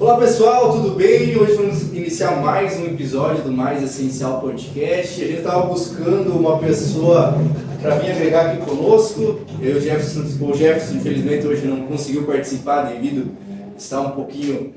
Olá pessoal, tudo bem? Hoje vamos iniciar mais um episódio do Mais Essencial Podcast. A gente estava buscando uma pessoa para vir agregar aqui conosco. O Jefferson infelizmente hoje não conseguiu participar devido a estar um pouquinho,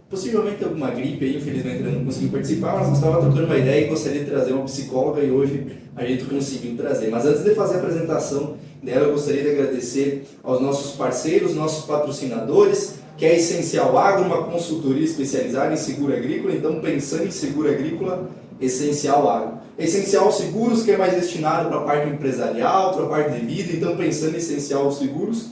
possivelmente alguma gripe aí, infelizmente ele não conseguiu participar, mas nós estávamos trocando uma ideia e gostaria de trazer uma psicóloga e hoje a gente conseguiu trazer. Mas antes de fazer a apresentação dela, eu gostaria de agradecer aos nossos parceiros, nossos patrocinadores, que é a Essencial Agro, uma consultoria especializada em seguro agrícola. Então, pensando em seguro agrícola, Essencial Agro. Essencial Seguros, que é mais destinado para a parte empresarial, para a parte de vida. Então, pensando em Essencial Seguros,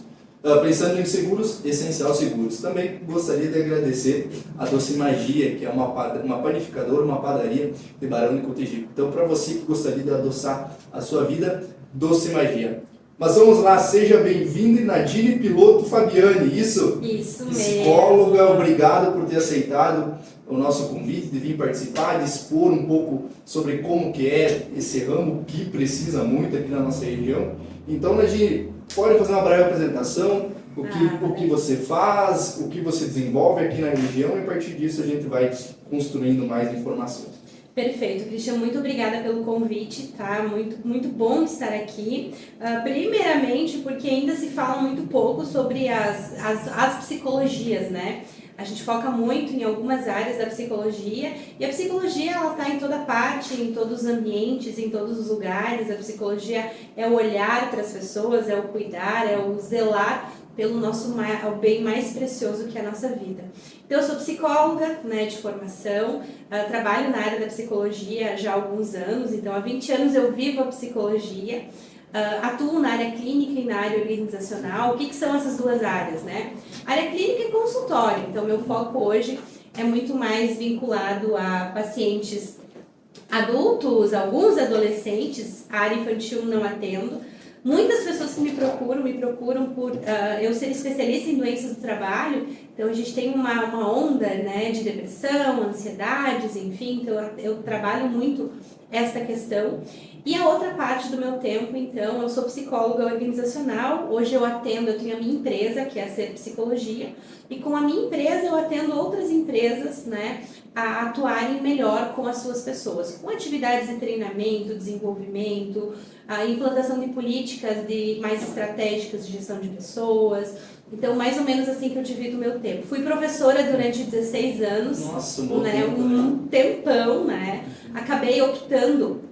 Essencial Seguros. Também gostaria de agradecer a Doce Magia, que é uma panificadora, uma padaria de Barão de Cotegipe. Então, para você que gostaria de adoçar a sua vida, Doce Magia. Mas vamos lá, seja bem-vinda, Nadine Piloto Fabiani, isso? Isso mesmo. Psicóloga, obrigado por ter aceitado o nosso convite de vir participar, de expor um pouco sobre como que é esse ramo que precisa muito aqui na nossa região. Então, Nadine, pode fazer uma breve apresentação, o que você faz, o que você desenvolve aqui na região, e a partir disso a gente vai construindo mais informações. Perfeito, Cristian, muito obrigada pelo convite, tá? Muito bom estar aqui. Primeiramente, porque ainda se fala muito pouco sobre as psicologias, né? A gente foca muito em algumas áreas da psicologia, e a psicologia ela está em toda parte, em todos os ambientes, em todos os lugares. A psicologia é o olhar para as pessoas, é o cuidar, é o zelar pelo nosso o bem mais precioso que é a nossa vida. Então, eu sou psicóloga, né, de formação, trabalho na área da psicologia já há alguns anos, então há 20 anos eu vivo a psicologia, atuo na área clínica e na área organizacional. O que são essas duas áreas, né? A área clínica é consultório, então meu foco hoje é muito mais vinculado a pacientes adultos, alguns adolescentes. A área infantil não atendo. Muitas pessoas que me procuram por eu ser especialista em doenças do trabalho. Então a gente tem uma onda, né, de depressão, ansiedades, enfim, então eu trabalho muito esta questão. E a outra parte do meu tempo, então, eu sou psicóloga organizacional. Hoje eu tenho a minha empresa, que é a Ser Psicologia, e com a minha empresa eu atendo outras empresas, né, a atuarem melhor com as suas pessoas, com atividades de treinamento, desenvolvimento, a implantação de políticas mais estratégicas de gestão de pessoas. Então, mais ou menos assim que eu divido o meu tempo. Fui professora durante 16 anos. Nossa, né, um tempão, né? Acabei optando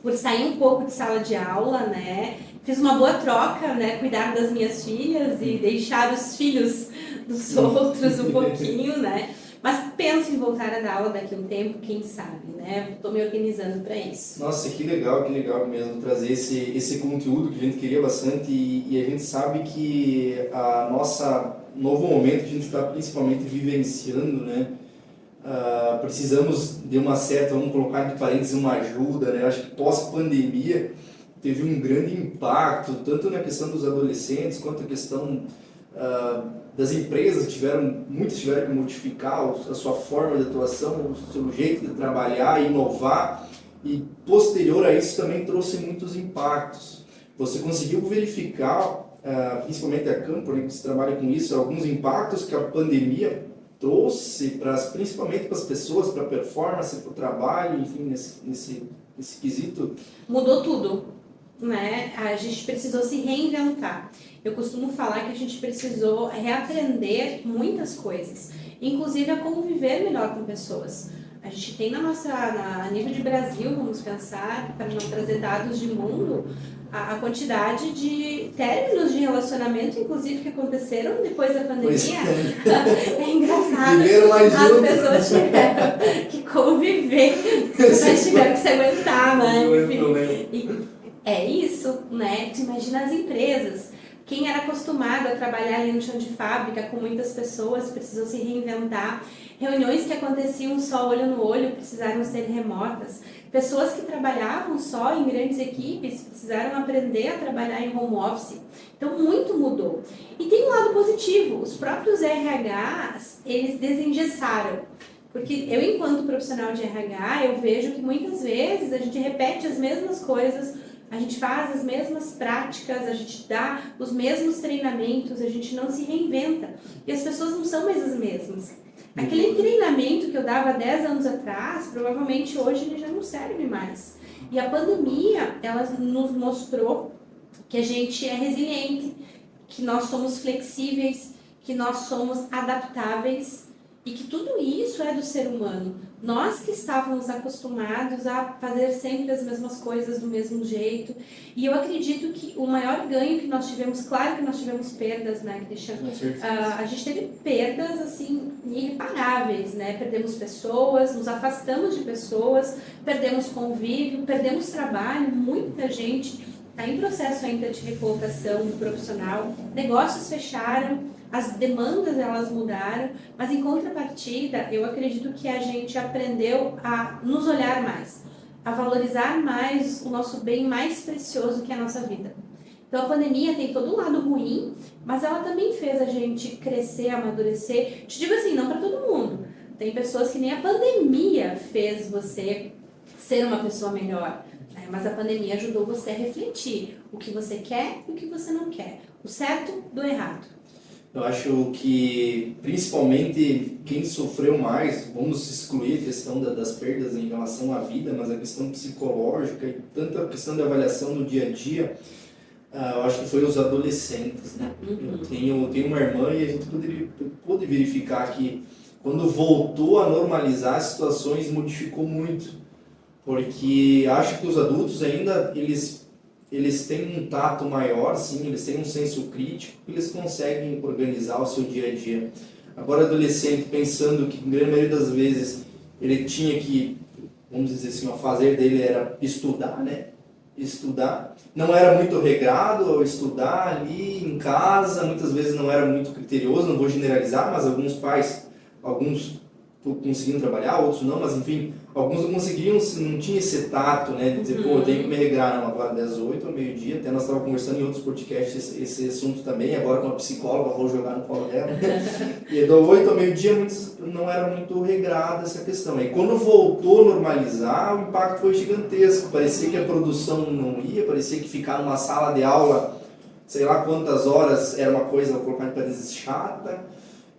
por sair um pouco de sala de aula, né? Fiz uma boa troca, né? Cuidar das minhas filhas e deixar os filhos dos outros um pouquinho, né? Mas penso em voltar a dar aula daqui a um tempo, quem sabe, né? Estou me organizando para isso. Nossa, que legal mesmo trazer esse conteúdo que a gente queria bastante, e a gente sabe que a nossa novo momento que a gente está principalmente vivenciando, né? Precisamos de uma certa, vamos colocar entre parênteses, uma ajuda, né? Acho que pós-pandemia teve um grande impacto, tanto na questão dos adolescentes, quanto a questão das empresas, muitas tiveram que modificar a sua forma de atuação, o seu jeito de trabalhar, inovar, e posterior a isso também trouxe muitos impactos. Você conseguiu verificar, principalmente a Campo, né, que você trabalha com isso, alguns impactos que a pandemia trouxe, principalmente para as pessoas, para a performance, para o trabalho, enfim, nesse quesito? Mudou tudo, né? A gente precisou se reinventar. Eu costumo falar que a gente precisou reaprender muitas coisas, inclusive a conviver melhor com pessoas. A gente tem a nível de Brasil, vamos pensar, para não trazer dados de mundo, a quantidade de términos de relacionamento, inclusive, que aconteceram depois da pandemia. É engraçado. As pessoas tiveram que conviver, mas tiveram que se aguentar, né? Enfim, é isso, né? Tu imagina as empresas. Quem era acostumado a trabalhar ali no chão de fábrica com muitas pessoas precisou se reinventar. Reuniões que aconteciam só olho no olho precisaram ser remotas. Pessoas que trabalhavam só em grandes equipes precisaram aprender a trabalhar em home office. Então, muito mudou. E tem um lado positivo. Os próprios RHs, eles desengessaram. Porque eu, enquanto profissional de RH, eu vejo que muitas vezes a gente repete as mesmas coisas a gente faz as mesmas práticas, a gente dá os mesmos treinamentos, a gente não se reinventa. E as pessoas não são mais as mesmas. Aquele treinamento que eu dava 10 anos atrás, provavelmente hoje ele já não serve mais. E a pandemia, ela nos mostrou que a gente é resiliente, que nós somos flexíveis, que nós somos adaptáveis e que tudo isso é do ser humano. Nós que estávamos acostumados a fazer sempre as mesmas coisas do mesmo jeito. E eu acredito que o maior ganho que nós tivemos, claro que nós tivemos perdas, né, Cristian? A gente teve perdas, assim, irreparáveis, né? Perdemos pessoas, nos afastamos de pessoas, perdemos convívio, perdemos trabalho, muita gente está em processo ainda de recolocação profissional, negócios fecharam, as demandas elas mudaram, mas em contrapartida eu acredito que a gente aprendeu a nos olhar mais, a valorizar mais o nosso bem mais precioso que é a nossa vida. Então a pandemia tem todo um lado ruim, mas ela também fez a gente crescer, amadurecer. Te digo assim, não para todo mundo. Tem pessoas que nem a pandemia fez você ser uma pessoa melhor. Mas a pandemia ajudou você a refletir o que você quer e o que você não quer. O certo do errado. Eu acho que, principalmente, quem sofreu mais, vamos excluir a questão das perdas em relação à vida, mas a questão psicológica e tanta a questão da avaliação do dia a dia, eu acho que foi os adolescentes, né? Eu tenho uma irmã e a gente pôde verificar que quando voltou a normalizar, as situações modificou muito. Porque acho que os adultos ainda, eles têm um tato maior, sim, eles têm um senso crítico, eles conseguem organizar o seu dia a dia. Agora, adolescente, pensando que, na grande maioria das vezes, ele tinha que, vamos dizer assim, o fazer dele era estudar, né? Estudar. Não era muito regrado estudar ali em casa, muitas vezes não era muito criterioso, não vou generalizar, mas alguns pais, alguns conseguiam trabalhar, outros não, mas enfim, alguns não conseguiam, não tinha esse tato, né, de dizer, pô, eu tenho que me regrar, não, agora das 8 ao meio-dia, até nós estávamos conversando em outros podcasts esse assunto também, agora com a psicóloga, vou jogar no colo dela, e do 8 ao meio-dia muitos não era muito regrado essa questão, e quando voltou a normalizar, o impacto foi gigantesco, parecia que a produção não ia, parecia que ficar numa sala de aula, sei lá quantas horas, era uma coisa, vou colocar em paredes, chata.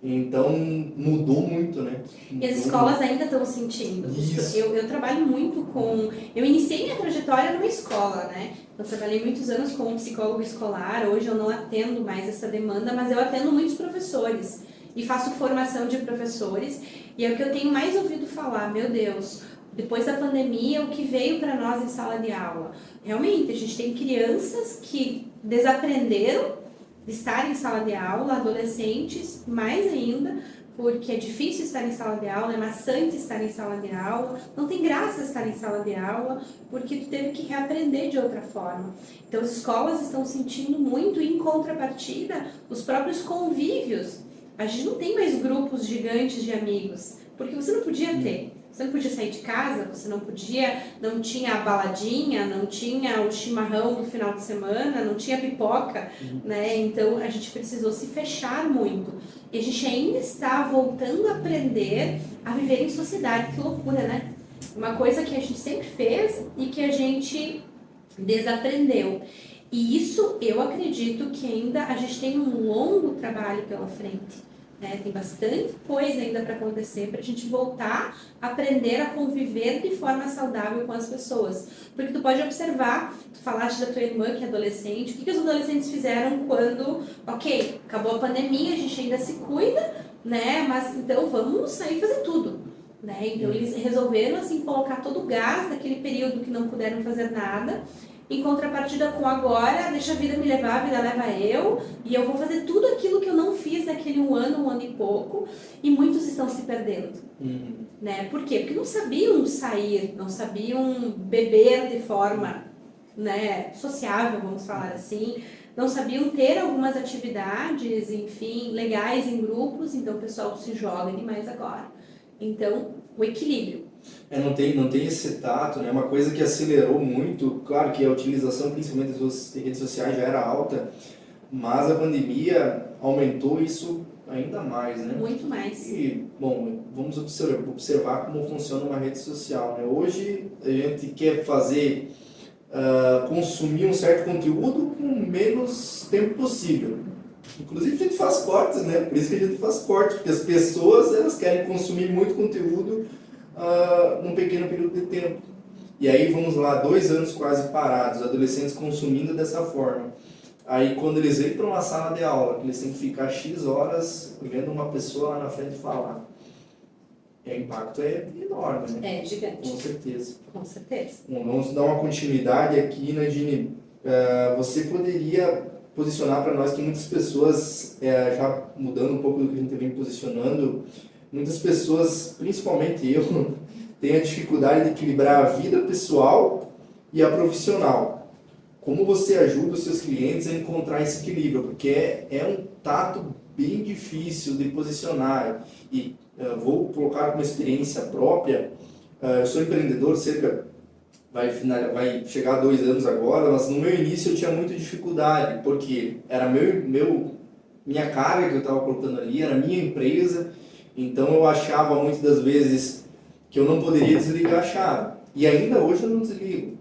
Então, mudou muito, né? E as escolas ainda estão sentindo. Isso. Eu trabalho muito com... Eu iniciei minha trajetória numa escola, né? Eu trabalhei muitos anos como psicólogo escolar. Hoje eu não atendo mais essa demanda, mas eu atendo muitos professores. E faço formação de professores. E é o que eu tenho mais ouvido falar. Meu Deus, depois da pandemia, o que veio para nós em sala de aula? Realmente, a gente tem crianças que desaprenderam de estar em sala de aula, adolescentes mais ainda, porque é difícil estar em sala de aula, é maçante estar em sala de aula, não tem graça estar em sala de aula, porque tu teve que reaprender de outra forma. Então as escolas estão sentindo muito, e em contrapartida, os próprios convívios. A gente não tem mais grupos gigantes de amigos, porque você não podia ter. Você não podia sair de casa, você não tinha a baladinha, não tinha o chimarrão do final de semana, não tinha pipoca, né? Então a gente precisou se fechar muito. E a gente ainda está voltando a aprender a viver em sociedade, que loucura, né? Uma coisa que a gente sempre fez e que a gente desaprendeu. E isso eu acredito que ainda a gente tem um longo trabalho pela frente. Tem bastante coisa ainda para acontecer para a gente voltar a aprender a conviver de forma saudável com as pessoas. Porque tu pode observar, tu falaste da tua irmã que é adolescente, o que os adolescentes fizeram quando, ok, acabou a pandemia, a gente ainda se cuida, né? Mas então vamos sair e fazer tudo. Né? Então eles resolveram assim colocar todo o gás naquele período que não puderam fazer nada. Em contrapartida com agora, deixa a vida me levar, a vida leva eu, e eu vou fazer tudo aquilo que eu não fiz naquele um ano e pouco, e muitos estão se perdendo. Né? Por quê? Porque não sabiam sair, não sabiam beber de forma, né, sociável, vamos falar assim, não sabiam ter algumas atividades, enfim, legais em grupos, então o pessoal se joga demais agora. Então, o equilíbrio. Não tem esse tato, né? Uma coisa que acelerou muito, claro que a utilização principalmente das redes sociais já era alta, mas a pandemia aumentou isso ainda mais, né? Muito mais. E, bom, vamos observar como funciona uma rede social, né? Hoje a gente quer fazer consumir um certo conteúdo com menos tempo possível. Inclusive a gente faz cortes, né? Por isso que a gente faz cortes, porque as pessoas elas querem consumir muito conteúdo num pequeno período de tempo. E aí vamos lá, 2 anos quase parados, adolescentes consumindo dessa forma. Aí quando eles vêm para uma sala de aula, que eles têm que ficar X horas vendo uma pessoa lá na frente falar. O impacto é enorme, né? É gigante. Com certeza. Com certeza. Bom, vamos dar uma continuidade aqui, Nadine. Você poderia posicionar para nós que muitas pessoas, já mudando um pouco do que a gente vem posicionando, muitas pessoas, principalmente eu, têm a dificuldade de equilibrar a vida pessoal e a profissional. Como você ajuda os seus clientes a encontrar esse equilíbrio? Porque é um tato bem difícil de posicionar. E vou colocar como experiência própria. Eu sou empreendedor, vai chegar a 2 anos agora, mas no meu início eu tinha muita dificuldade, porque era minha carga que eu estava colocando ali, era minha empresa, então eu achava muitas das vezes que eu não poderia desligar a chave. E ainda hoje eu não desligo.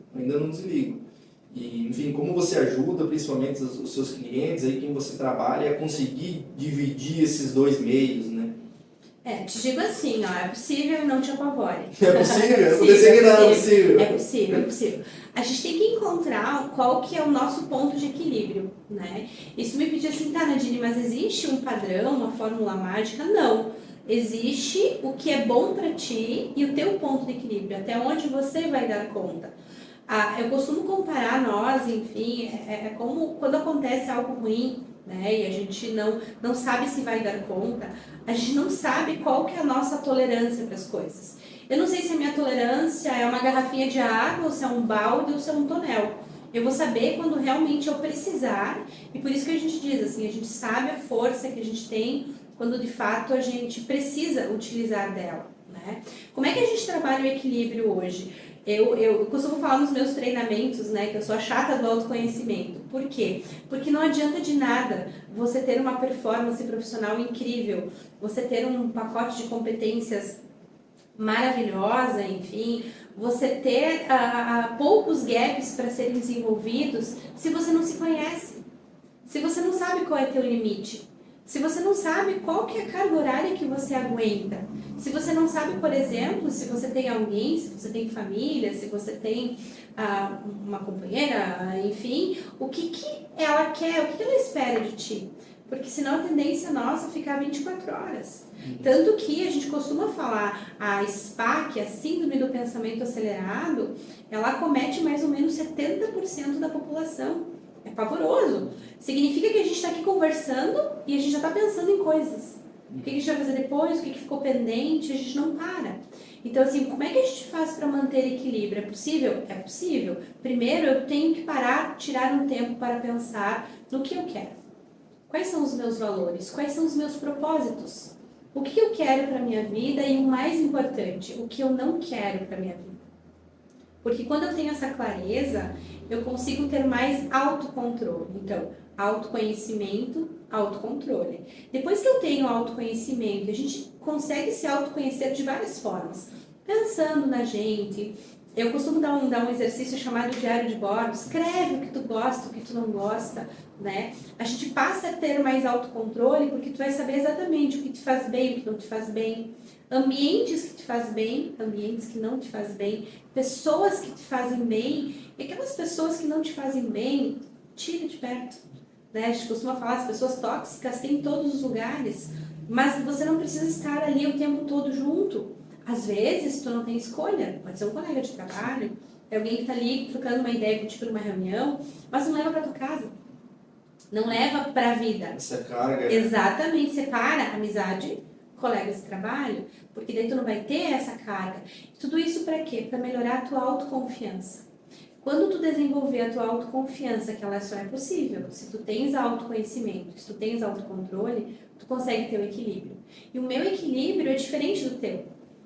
E, enfim, como você ajuda principalmente os seus clientes, aí, quem você trabalha, a conseguir dividir esses 2 meios, né? Te digo assim, ó, é possível, não te apavore. É possível? Eu pensei que não era possível. É possível. A gente tem que encontrar qual que é o nosso ponto de equilíbrio, né? Isso me pediu assim, tá, Nadine, mas existe um padrão, uma fórmula mágica? Não. Existe o que é bom para ti e o teu ponto de equilíbrio, até onde você vai dar conta. Eu costumo comparar nós, enfim, é como quando acontece algo ruim, né, e a gente não sabe se vai dar conta, a gente não sabe qual que é a nossa tolerância para as coisas. Eu não sei se a minha tolerância é uma garrafinha de água, ou se é um balde, ou se é um tonel. Eu vou saber quando realmente eu precisar, e por isso que a gente diz assim, a gente sabe a força que a gente tem quando de fato a gente precisa utilizar dela, né? Como é que a gente trabalha o equilíbrio hoje? Eu costumo falar nos meus treinamentos, né, que eu sou a chata do autoconhecimento. Por quê? Porque não adianta de nada você ter uma performance profissional incrível, você ter um pacote de competências maravilhosa, enfim, você ter poucos gaps para serem desenvolvidos se você não se conhece, se você não sabe qual é teu limite. Se você não sabe qual que é a carga horária que você aguenta, se você não sabe, por exemplo, se você tem alguém, se você tem família, se você tem uma companheira, enfim, o que ela quer, o que ela espera de ti. Porque senão a tendência nossa é ficar 24 horas. Tanto que a gente costuma falar, a SPA, que é a Síndrome do Pensamento Acelerado, ela acomete mais ou menos 70% da população. É pavoroso. Significa que a gente está aqui conversando e a gente já está pensando em coisas. O que a gente vai fazer depois, o que ficou pendente, a gente não para. Então, assim, como é que a gente faz para manter equilíbrio? É possível? É possível. Primeiro, eu tenho que parar, tirar um tempo para pensar no que eu quero. Quais são os meus valores? Quais são os meus propósitos? O que eu quero para a minha vida e, o mais importante, o que eu não quero para a minha vida. Porque quando eu tenho essa clareza, eu consigo ter mais autocontrole. Então, autoconhecimento, autocontrole. Depois que eu tenho autoconhecimento, a gente consegue se autoconhecer de várias formas. Pensando na gente. Eu costumo dar um exercício chamado diário de bordo. Escreve o que tu gosta, o que tu não gosta, né? A gente passa a ter mais autocontrole porque tu vai saber exatamente o que te faz bem, o que não te faz bem. Ambientes que te fazem bem, ambientes que não te fazem bem, pessoas que te fazem bem, e aquelas pessoas que não te fazem bem, tira de perto. Né? A gente costuma falar, as pessoas tóxicas têm em todos os lugares, mas você não precisa estar ali o tempo todo junto. Às vezes, tu não tem escolha, pode ser um colega de trabalho, é alguém que está ali trocando uma ideia contigo numa reunião, mas não leva para tua casa, não leva para a vida. Essa carga. Exatamente, separa amizade, colegas de trabalho, porque daí tu não vai ter essa carga. Tudo isso para quê? Para melhorar a tua autoconfiança. Quando tu desenvolver a tua autoconfiança, que ela só é possível, se tu tens autoconhecimento, se tu tens autocontrole, tu consegue ter o equilíbrio. E o meu equilíbrio é diferente do teu,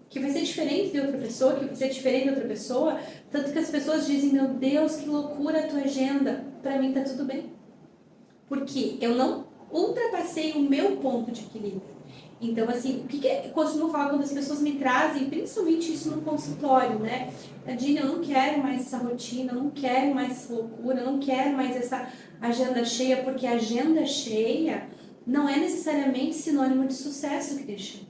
que vai ser diferente de outra pessoa, que vai ser diferente de outra pessoa, tanto que as pessoas dizem, meu Deus, que loucura a tua agenda. Para mim tá tudo bem. Porque eu não ultrapassei o meu ponto de equilíbrio. Então, assim, o que eu costumo falar quando as pessoas me trazem, principalmente isso no consultório, né? Adina, eu não quero mais essa rotina, eu não quero mais essa loucura, eu não quero mais essa agenda cheia, porque a agenda cheia não é necessariamente sinônimo de sucesso, Christian.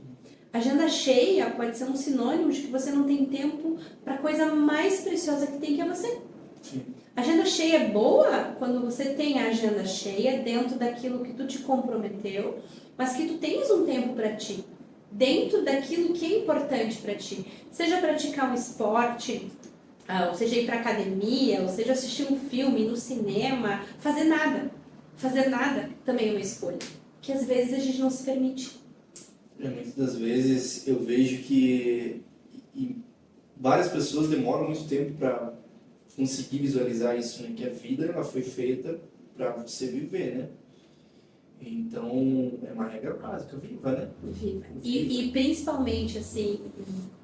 Agenda cheia pode ser um sinônimo de que você não tem tempo para a coisa mais preciosa que tem, que é você. Sim. Agenda cheia é boa quando você tem a agenda cheia dentro daquilo que tu te comprometeu, mas que tu tens um tempo para ti, dentro daquilo que é importante para ti. Seja praticar um esporte, ou seja ir para academia, ou seja assistir um filme no cinema, fazer nada. Fazer nada também é uma escolha, que às vezes a gente não se permite. Muitas das vezes eu vejo que várias pessoas demoram muito tempo para conseguir visualizar isso, né? Que a vida ela foi feita para você viver, né? Então é uma regra básica, viva, né? Viva. E principalmente assim,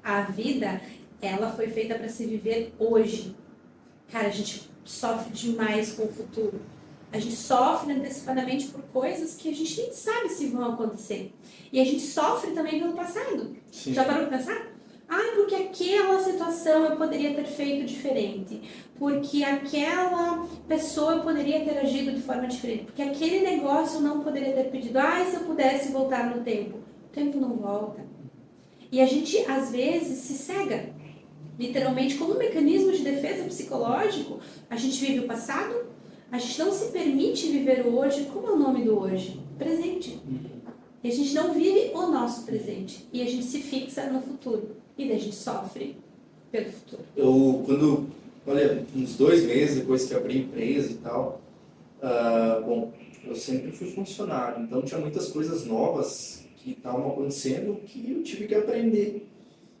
a vida ela foi feita para se viver hoje. Cara, a gente sofre demais com o futuro. A gente sofre antecipadamente por coisas que a gente nem sabe se vão acontecer. E a gente sofre também pelo passado. Sim. Já parou para pensar? Porque aquela situação eu poderia ter feito diferente. Porque aquela pessoa eu poderia ter agido de forma diferente. Porque aquele negócio eu não poderia ter pedido. Se eu pudesse voltar no tempo. O tempo não volta. E a gente, às vezes, se cega. Literalmente, como um mecanismo de defesa psicológico, a gente vive o passado, a gente não se permite viver o hoje. Como é o nome do hoje? Presente. E a gente não vive o nosso presente. E a gente se fixa no futuro. E daí a gente sofre pelo futuro. Olha, uns 2 meses depois que abri a empresa e tal, bom, eu sempre fui funcionário, então tinha muitas coisas novas que estavam acontecendo que eu tive que aprender.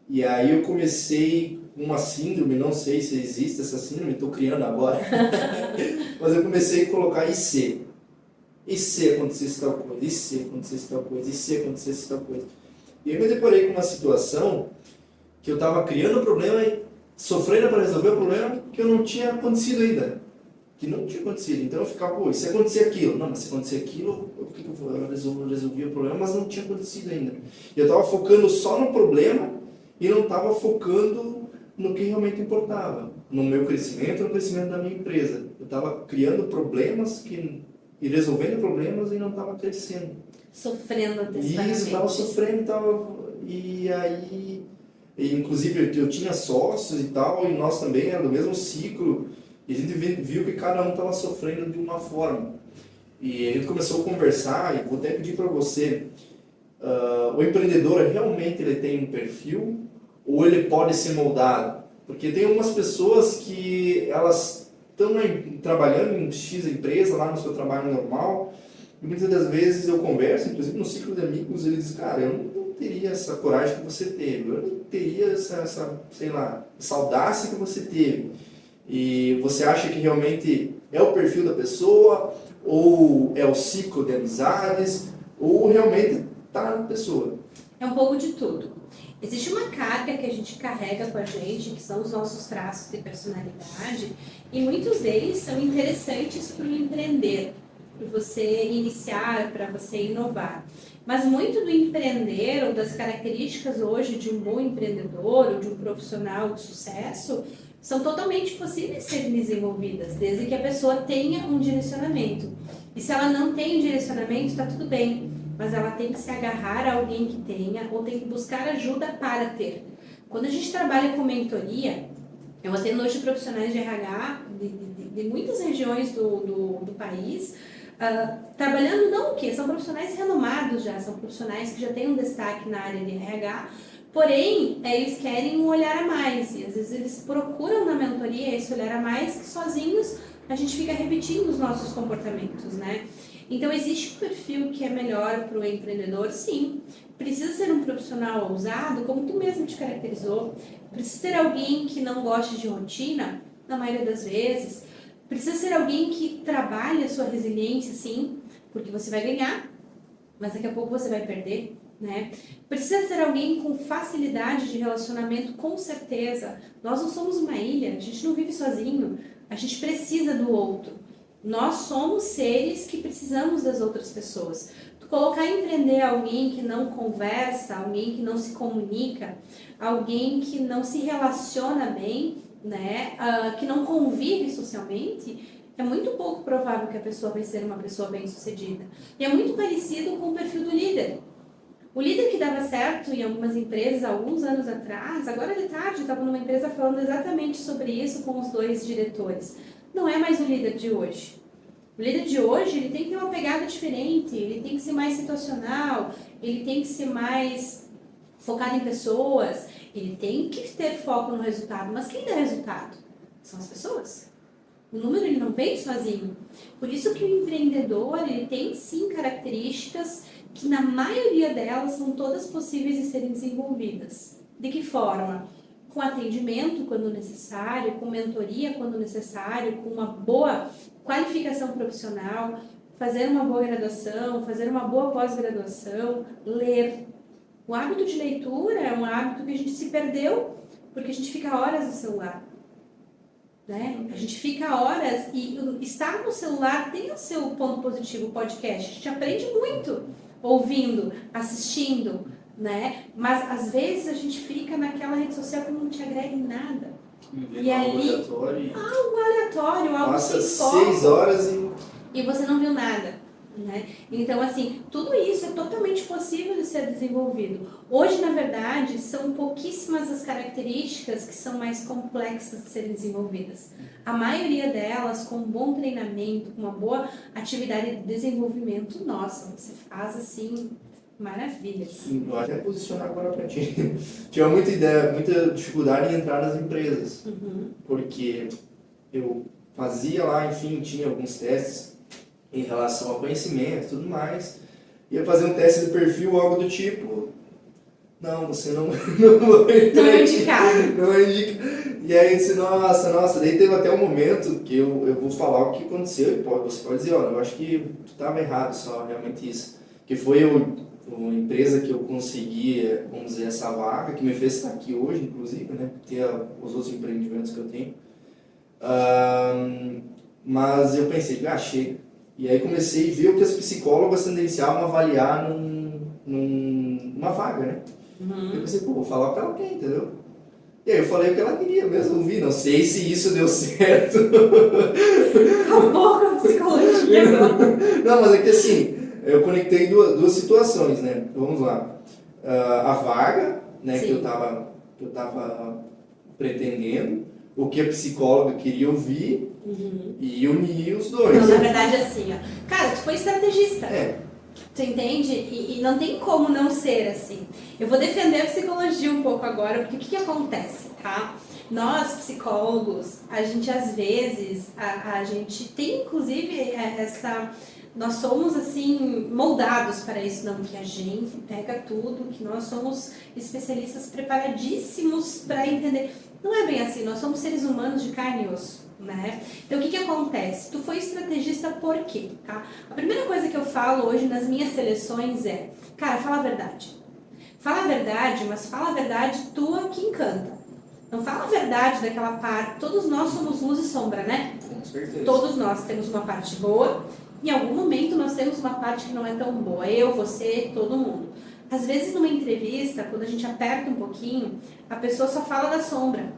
E aí eu comecei uma síndrome, não sei se existe essa síndrome, estou criando agora, mas eu comecei a colocar IC. E se acontecesse tal coisa? E se acontecesse tal coisa? E se acontecesse tal coisa? E eu me deparei com uma situação que eu estava criando um problema e sofrendo para resolver o problema que eu não tinha acontecido ainda. Que não tinha acontecido. Então eu ficava, e se acontecer aquilo? Não, mas se acontecer aquilo, eu resolvi o problema, mas não tinha acontecido ainda. E eu estava focando só no problema e não estava focando no que realmente importava. No meu crescimento, no crescimento da minha empresa. Eu estava criando problemas e resolvendo problemas e não estava crescendo. Sofrendo antecipadamente. Isso, estava sofrendo, e aí, inclusive eu tinha sócios e tal, e nós também era do mesmo ciclo, e a gente viu que cada um estava sofrendo de uma forma. E a gente começou a conversar, e vou até pedir para você, o empreendedor realmente ele tem um perfil, ou ele pode ser moldado? Porque tem algumas pessoas que elas estão trabalhando em X empresa, lá no seu trabalho normal, e muitas das vezes eu converso, inclusive no ciclo de amigos, eles dizem, cara, eu não teria essa coragem que você teve, eu não teria essa audácia que você teve. E você acha que realmente é o perfil da pessoa, ou é o ciclo de amizades, ou realmente está na pessoa? É um pouco de tudo. Existe uma carga que a gente carrega com a gente, que são os nossos traços de personalidade, e muitos deles são interessantes para o empreender, para você iniciar, para você inovar. Mas muito do empreender, ou das características hoje de um bom empreendedor, ou de um profissional de sucesso, são totalmente possíveis de serem desenvolvidas, desde que a pessoa tenha um direcionamento. E se ela não tem direcionamento, está tudo bem. Mas ela tem que se agarrar a alguém que tenha, ou tem que buscar ajuda para ter. Quando a gente trabalha com mentoria, eu atendo hoje profissionais de RH de muitas regiões do país, trabalhando não o quê? São profissionais renomados já, são profissionais que já têm um destaque na área de RH, porém, eles querem um olhar a mais, e às vezes eles procuram na mentoria esse olhar a mais, que sozinhos a gente fica repetindo os nossos comportamentos, né? Então, existe um perfil que é melhor para o empreendedor? Sim. Precisa ser um profissional ousado, como tu mesmo te caracterizou. Precisa ser alguém que não goste de rotina, na maioria das vezes. Precisa ser alguém que trabalhe a sua resiliência, sim, porque você vai ganhar, mas daqui a pouco você vai perder, né? Precisa ser alguém com facilidade de relacionamento, com certeza. Nós não somos uma ilha, a gente não vive sozinho, a gente precisa do outro. Nós somos seres que precisamos das outras pessoas. Tu colocar em empreender alguém que não conversa, alguém que não se comunica, alguém que não se relaciona bem, né, que não convive socialmente, é muito pouco provável que a pessoa vai ser uma pessoa bem-sucedida. E é muito parecido com o perfil do líder. O líder que dava certo em algumas empresas há alguns anos atrás, agora de tarde eu estava numa empresa falando exatamente sobre isso com os 2 diretores. Não é mais o líder de hoje. O líder de hoje, ele tem que ter uma pegada diferente, ele tem que ser mais situacional, ele tem que ser mais focado em pessoas, ele tem que ter foco no resultado. Mas quem dá resultado? São as pessoas. O número ele não vem sozinho. Por isso que o empreendedor ele tem sim características que na maioria delas são todas possíveis de serem desenvolvidas. De que forma? Com atendimento quando necessário, com mentoria quando necessário, com uma boa qualificação profissional, fazer uma boa graduação, fazer uma boa pós-graduação, ler. O hábito de leitura é um hábito que a gente se perdeu porque a gente fica horas no celular. Né? A gente fica horas e estar no celular tem o seu ponto positivo, o podcast. A gente aprende muito ouvindo, assistindo, né? Mas às vezes a gente fica naquela rede social que não te agrega em nada. E ali, algo aleatório, algo passa sem foco. 6 horas e você não viu nada. Né? Então, assim, tudo isso é totalmente possível de ser desenvolvido. Hoje, na verdade, são pouquíssimas as características que são mais complexas de serem desenvolvidas. A maioria delas, com um bom treinamento, com uma boa atividade de desenvolvimento, nossa, você faz, assim, maravilhas. Vou até posicionar agora para ti. Tinha muita dificuldade em entrar nas empresas, porque eu fazia lá, enfim, tinha alguns testes em relação ao conhecimento e tudo mais, ia fazer um teste de perfil, algo do tipo, não, você não vai entrar. Não é indicado. Não é indicado. E aí disse, nossa, daí teve até um momento que eu vou falar o que aconteceu, e você pode dizer, olha, eu acho que tu estava errado só, realmente isso. Que foi uma empresa que eu consegui, vamos dizer, essa vaga, que me fez estar aqui hoje, inclusive, né, ter os outros empreendimentos que eu tenho. Mas eu pensei, chega. E aí comecei a ver o que as psicólogas tendenciavam a avaliar numa vaga, né? Eu pensei, vou falar o que ela quer, entendeu? E aí eu falei o que ela queria mesmo ouvir, não sei se isso deu certo. Acabou com a psicologia agora. Não, mas é que assim, eu conectei duas situações, né? Vamos lá. A vaga, né, que eu tava pretendendo, o que a psicóloga queria ouvir e unir os dois. Não, na verdade, assim, ó. Cara, tu foi estrategista. Tu entende? E não tem como não ser assim. Eu vou defender a psicologia um pouco agora, porque o que acontece, tá? Nós, psicólogos, a gente às vezes, a gente tem inclusive nós somos assim moldados para isso, não, que a gente pega tudo, que nós somos especialistas preparadíssimos para entender. Não é bem assim, nós somos seres humanos de carne e osso, né? Então o que acontece? Tu foi estrategista por quê, tá? A primeira coisa que eu falo hoje nas minhas seleções é, cara, fala a verdade. Fala a verdade, mas fala a verdade tua que encanta. Não fala a verdade daquela parte, todos nós somos luz e sombra, né? Com certeza. Todos nós temos uma parte boa, em algum momento nós temos uma parte que não é tão boa, eu, você, todo mundo. Às vezes numa entrevista, quando a gente aperta um pouquinho, a pessoa só fala da sombra,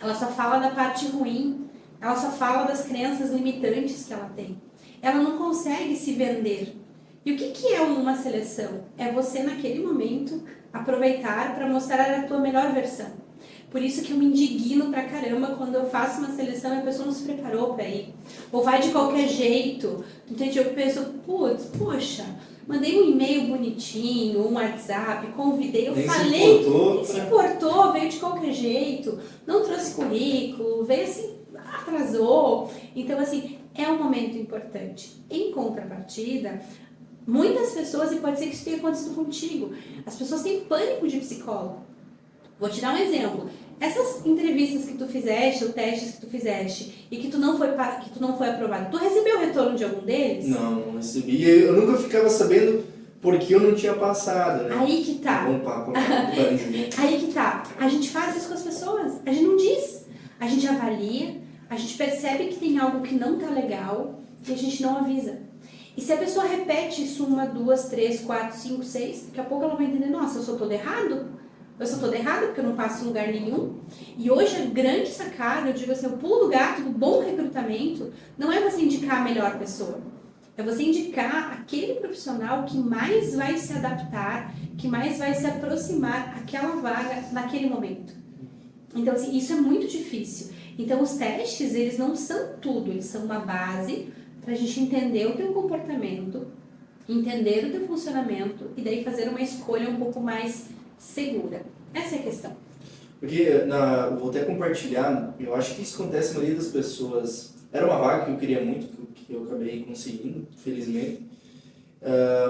ela só fala da parte ruim, ela só fala das crenças limitantes que ela tem. Ela não consegue se vender. E o que é uma seleção? É você naquele momento aproveitar para mostrar a tua melhor versão. Por isso que eu me indigno pra caramba quando eu faço uma seleção e a pessoa não se preparou pra ir. Ou vai de qualquer jeito. Entende? Eu penso, poxa, mandei um e-mail bonitinho, um WhatsApp, convidei, eu falei, nem se importou, veio de qualquer jeito, não trouxe currículo, veio assim, atrasou. Então, assim, é um momento importante. Em contrapartida, muitas pessoas, e pode ser que isso tenha acontecido contigo, as pessoas têm pânico de psicólogo. Vou te dar um exemplo. Essas entrevistas que tu fizeste, ou testes que tu fizeste, e que tu não foi aprovado, tu recebeu o retorno de algum deles? Não recebi. Eu nunca ficava sabendo porque eu não tinha passado, né? Aí que tá. Aí que tá. A gente faz isso com as pessoas. A gente não diz. A gente avalia, a gente percebe que tem algo que não tá legal e a gente não avisa. E se a pessoa repete isso 1, 2, 3, 4, 5, 6, daqui a pouco ela vai entender, nossa, eu sou todo errado? Eu sou toda errada porque eu não passo em lugar nenhum. E hoje a grande sacada, eu digo assim, o pulo do gato do bom recrutamento não é você indicar a melhor pessoa. É você indicar aquele profissional que mais vai se adaptar, que mais vai se aproximar àquela vaga naquele momento. Então, assim, isso é muito difícil. Então, os testes, eles não são tudo, eles são uma base para a gente entender o teu comportamento, entender o teu funcionamento e daí fazer uma escolha um pouco mais segura. Essa é a questão. Porque, eu vou até compartilhar, eu acho que isso acontece na maioria das pessoas. Era uma vaga que eu queria muito, que eu acabei conseguindo, felizmente.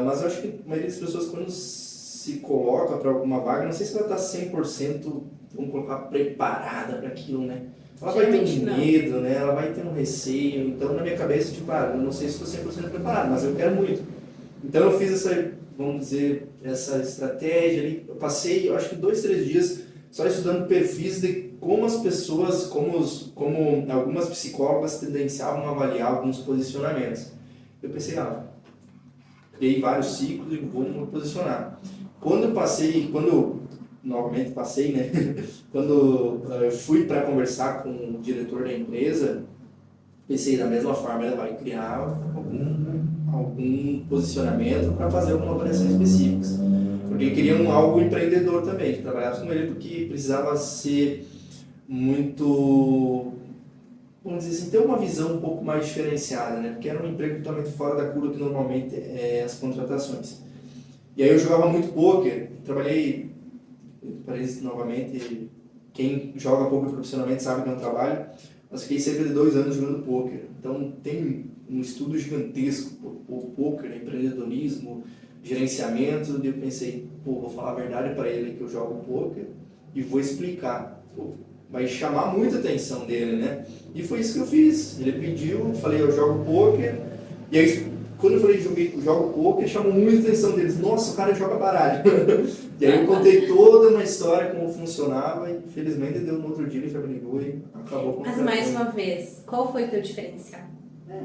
Mas eu acho que a maioria das pessoas, quando se coloca para alguma vaga, não sei se ela está 100%, vamos colocar, preparada para aquilo, né? Ela vai ter um medo, né? Ela vai ter um receio. Então, na minha cabeça, tipo, eu não sei se estou 100% preparado, mas eu quero muito. Então, eu fiz essa, vamos dizer, essa estratégia ali. Eu passei, eu acho que 2, 3 dias só estudando perfis de como as pessoas, como algumas psicólogas tendenciavam a avaliar alguns posicionamentos. Eu pensei, criei vários ciclos e vou me posicionar. Novamente passei, né? Quando eu fui para conversar com o diretor da empresa, pensei da mesma forma, ela vai criar algum posicionamento para fazer alguma avaliação específica. Porque queriam algo empreendedor também, que trabalhasse com ele, porque precisava ser muito, vamos dizer assim, ter uma visão um pouco mais diferenciada, né? Porque era um emprego totalmente fora da curva que normalmente é as contratações. E aí eu jogava muito pôquer, trabalhei, para isso novamente, quem joga pôquer profissionalmente sabe que é um trabalho, mas fiquei cerca de 2 anos jogando pôquer. Então tem um estudo gigantesco por pôquer, empreendedorismo, gerenciamento, e eu pensei, vou falar a verdade para ele que eu jogo pôquer e vou explicar. Vai chamar muita atenção dele, né? E foi isso que eu fiz. Ele pediu, falei, eu jogo pôquer, e aí quando eu falei jogo pôquer, chamou muita atenção deles. Nossa, o cara joga baralho. E aí eu contei toda uma história, como funcionava, e felizmente deu no outro dia, ele já me ligou e acabou com o Mas mais uma vez, qual foi o teu diferencial?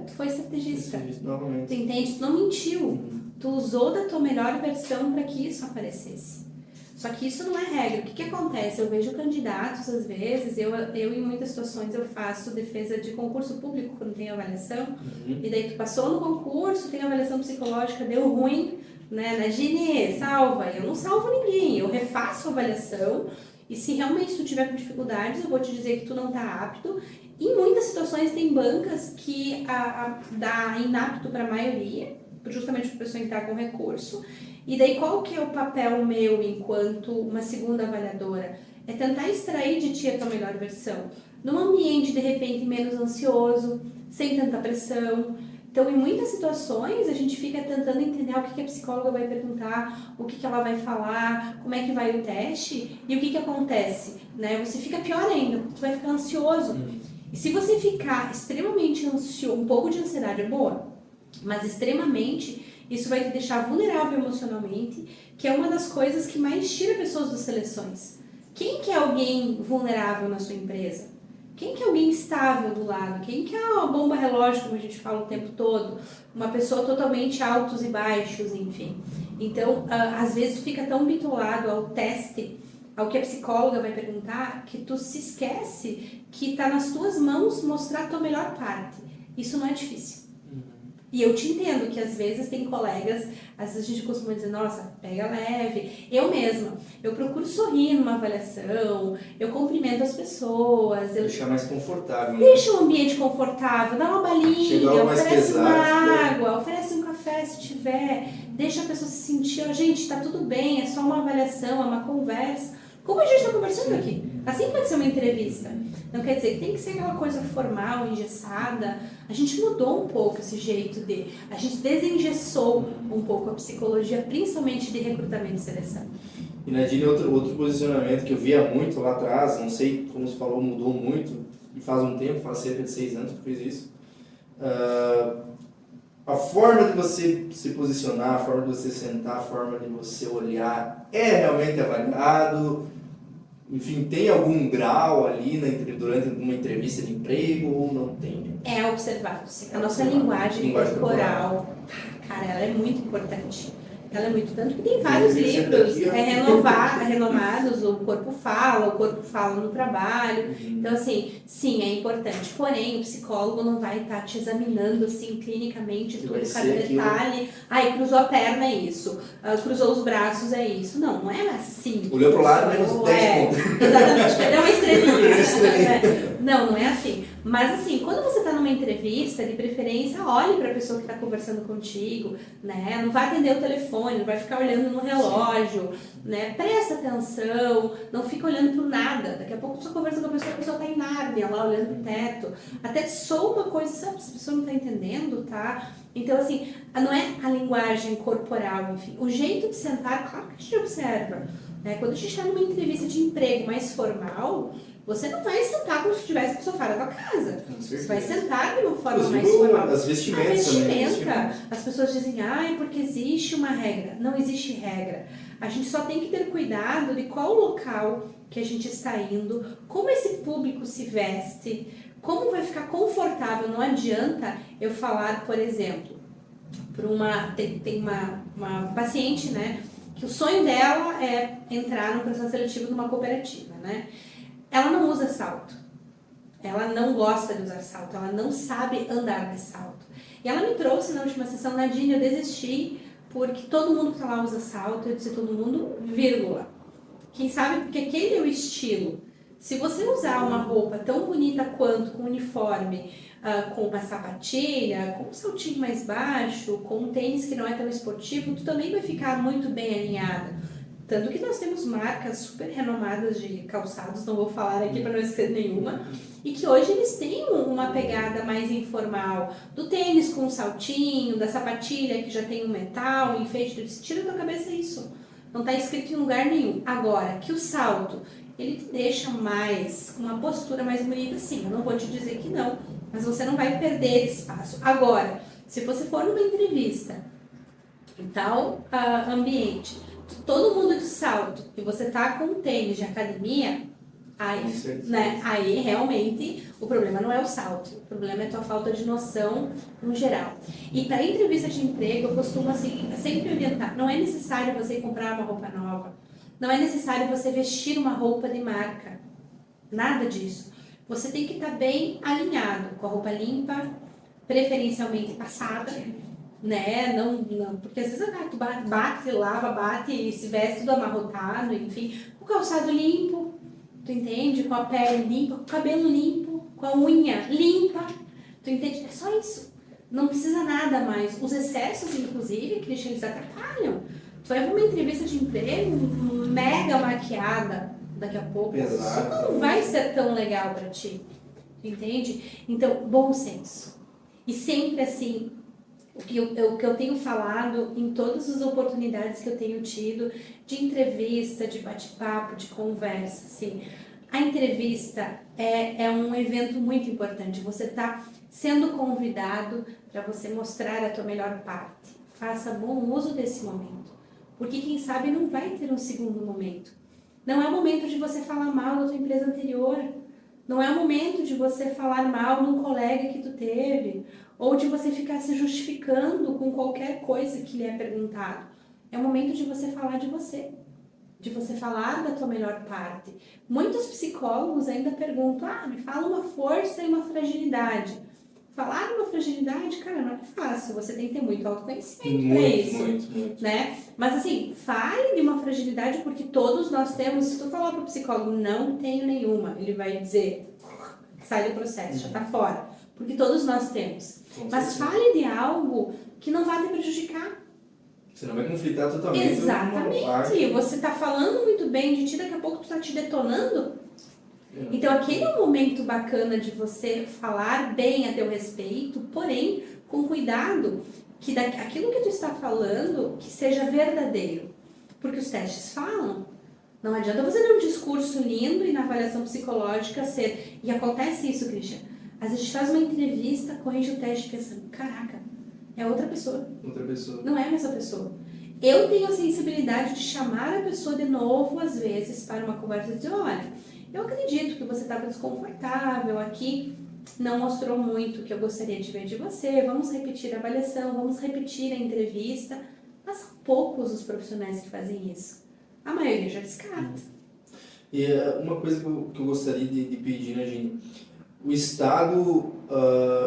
Tu foi estrategista. Novamente. Tu entende? Tu não mentiu. Tu usou da tua melhor versão para que isso aparecesse. Só que isso não é regra. O que acontece? Eu vejo candidatos, às vezes, eu em muitas situações eu faço defesa de concurso público quando tem avaliação, e daí tu passou no concurso, tem avaliação psicológica, deu ruim, né? Na Gine, salva. Eu não salvo ninguém, eu refaço a avaliação, e se realmente tu tiver com dificuldades, eu vou te dizer que tu não está apto. Em muitas situações tem bancas que dá inapto para a maioria, justamente para a pessoa entrar com recurso. E daí qual que é o papel meu enquanto uma segunda avaliadora? É tentar extrair de ti a tua melhor versão. Num ambiente, de repente, menos ansioso, sem tanta pressão. Então, em muitas situações, a gente fica tentando entender o que a psicóloga vai perguntar, o que ela vai falar, como é que vai o teste, e o que acontece, né? Você fica pior ainda, tu vai ficar ansioso. E se você ficar extremamente ansioso, um pouco de ansiedade é boa, mas extremamente, isso vai te deixar vulnerável emocionalmente, que é uma das coisas que mais tira pessoas das seleções. Quem que é alguém vulnerável na sua empresa? Quem que é alguém estável do lado? Quem que é uma bomba relógio, como a gente fala o tempo todo? Uma pessoa totalmente altos e baixos, enfim. Então, às vezes fica tão bitolado ao teste, ao que a psicóloga vai perguntar, que tu se esquece que está nas tuas mãos mostrar a tua melhor parte. Isso não é difícil. E eu te entendo que às vezes tem colegas, às vezes a gente costuma dizer, nossa, pega leve. Eu mesma, eu procuro sorrir numa avaliação, eu cumprimento as pessoas. Deixar mais confortável. Deixa o ambiente confortável, dá uma balinha, oferece uma água, oferece um café se tiver, deixa a pessoa se sentir, gente, tá tudo bem, é só uma avaliação, é uma conversa. Como a gente está conversando aqui? Assim pode ser uma entrevista. Não quer dizer que tem que ser aquela coisa formal, engessada. A gente mudou um pouco esse jeito a gente desengessou um pouco a psicologia, principalmente de recrutamento e seleção. E Nadine, outro posicionamento que eu via muito lá atrás, não sei como você falou, mudou muito, e faz um tempo, faz cerca de 6 anos que eu fiz isso. A forma de você se posicionar, a forma de você sentar, a forma de você olhar é realmente avaliado. enfim, tem algum grau ali durante uma entrevista de emprego ou não tem? É observado, sim. A nossa linguagem corporal, cara, ela é muito importante. Ela é muito, tanto que tem vários livros renomados, o corpo fala no trabalho. Então, assim, sim, é importante. Porém, o psicólogo não vai estar te examinando, assim, clinicamente, tudo, cada detalhe. Aí, cruzou a perna, é isso. Cruzou os braços, é isso. Não, não é assim. Olhou pro lado, menos 10 pontos. Exatamente, perdeu uma estrelinha. Não, não é assim. Mas, assim, quando você está numa entrevista, de preferência, olhe para a pessoa que está conversando contigo, né? Não vai atender o telefone, não vai ficar olhando no relógio, né? Presta atenção, não fica olhando para nada. Daqui a pouco você conversa com a pessoa está em Nárnia, lá olhando pro teto. Até soa uma coisa, sabe? Essa pessoa não está entendendo, tá? Então, assim, não é a linguagem corporal, enfim. O jeito de sentar, claro que a gente observa, né? Quando a gente está numa entrevista de emprego mais formal, você não vai sentar como se estivesse no sofá da tua casa. Você vai sentar de uma forma mais formal. As vestimentas também. As pessoas dizem, porque existe uma regra. Não existe regra. A gente só tem que ter cuidado de qual local que a gente está indo, como esse público se veste, como vai ficar confortável. Não adianta eu falar, por exemplo, para tem uma paciente, né, que o sonho dela é entrar no processo seletivo de uma cooperativa, né? Ela não usa salto, ela não gosta de usar salto, ela não sabe andar de salto. E ela me trouxe na última sessão, Nadine, eu desisti porque todo mundo que tá lá usa salto, eu disse todo mundo, vírgula. Quem sabe porque aquele é o estilo. Se você usar uma roupa tão bonita quanto, com uniforme, com uma sapatilha, com um saltinho mais baixo, com um tênis que não é tão esportivo, tu também vai ficar muito bem alinhada. Tanto que nós temos marcas super renomadas de calçados, não vou falar aqui para não esquecer nenhuma, e que hoje eles têm uma pegada mais informal, do tênis com um saltinho, da sapatilha que já tem um metal, um enfeite, tira da tua cabeça isso, não está escrito em lugar nenhum. Agora, que o salto, ele te deixa mais, uma postura mais bonita, sim, eu não vou te dizer que não, mas você não vai perder espaço. Agora, se você for numa entrevista em tal ambiente, todo mundo de salto e você tá com um tênis de academia, aí realmente o problema não é o salto, o problema é a tua falta de noção no geral. E para entrevista de emprego, eu costumo assim, sempre orientar, não é necessário você comprar uma roupa nova, não é necessário você vestir uma roupa de marca, nada disso. Você tem que estar bem alinhado, com a roupa limpa, preferencialmente passada, né, não, porque às vezes tu bate, lava, bate e se veste tudo amarrotado, enfim, com o calçado limpo, tu entende? Com a pele limpa, com o cabelo limpo, com a unha limpa, tu entende? É só isso, não precisa nada mais. Os excessos, inclusive, Christian, eles atrapalham. Tu vai pra uma entrevista de emprego mega maquiada daqui a pouco, Exato. Isso não vai ser tão legal pra ti, entende? Então, bom senso. E sempre assim, o que eu tenho falado em todas as oportunidades que eu tenho tido de entrevista, de bate-papo, de conversa, assim, a entrevista é um evento muito importante. Você está sendo convidado para você mostrar a tua melhor parte. Faça bom uso desse momento, porque quem sabe não vai ter um segundo momento. Não é o momento de você falar mal da tua empresa anterior. Não é o momento de você falar mal num colega que tu teve, ou de você ficar se justificando com qualquer coisa que lhe é perguntado. É o momento de você falar de você falar da tua melhor parte. Muitos psicólogos ainda perguntam, me fala uma força e uma fragilidade. Falar uma fragilidade, cara, não é fácil, você tem que ter muito autoconhecimento para isso, muito. Né? Mas assim, fale de uma fragilidade porque todos nós temos. Se tu falar pro psicólogo, não tenho nenhuma, ele vai dizer, sai do processo, já tá fora, porque todos nós temos. Mas fale de algo que não vai te prejudicar. Você não vai conflitar totalmente. Exatamente, você tá falando muito bem de ti, daqui a pouco tu tá te detonando. Então aquele é um momento bacana de você falar bem a teu respeito, porém com cuidado que aquilo que tu está falando que seja verdadeiro, porque os testes falam. Não adianta você ter um discurso lindo e na avaliação psicológica ser, e acontece isso, Christian, às vezes a gente faz uma entrevista, corrige o teste pensando, caraca, é outra pessoa. Outra pessoa. Não é a mesma pessoa. Eu tenho a sensibilidade de chamar a pessoa de novo, às vezes, para uma conversa e dizer, olha, eu acredito que você estava desconfortável aqui, não mostrou muito o que eu gostaria de ver de você, vamos repetir a avaliação, vamos repetir a entrevista, mas são poucos os profissionais que fazem isso. A maioria já descarta. E uma coisa que eu gostaria de pedir, né, Gini? O estado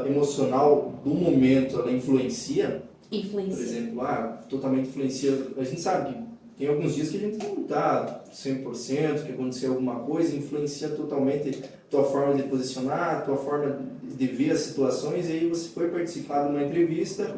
emocional do momento, ela influencia? Influencia. Por exemplo, totalmente influencia. A gente sabe que tem alguns dias que a gente não está 100%, que aconteceu alguma coisa, influencia totalmente a tua forma de posicionar, a tua forma de ver as situações, e aí você foi participar de uma entrevista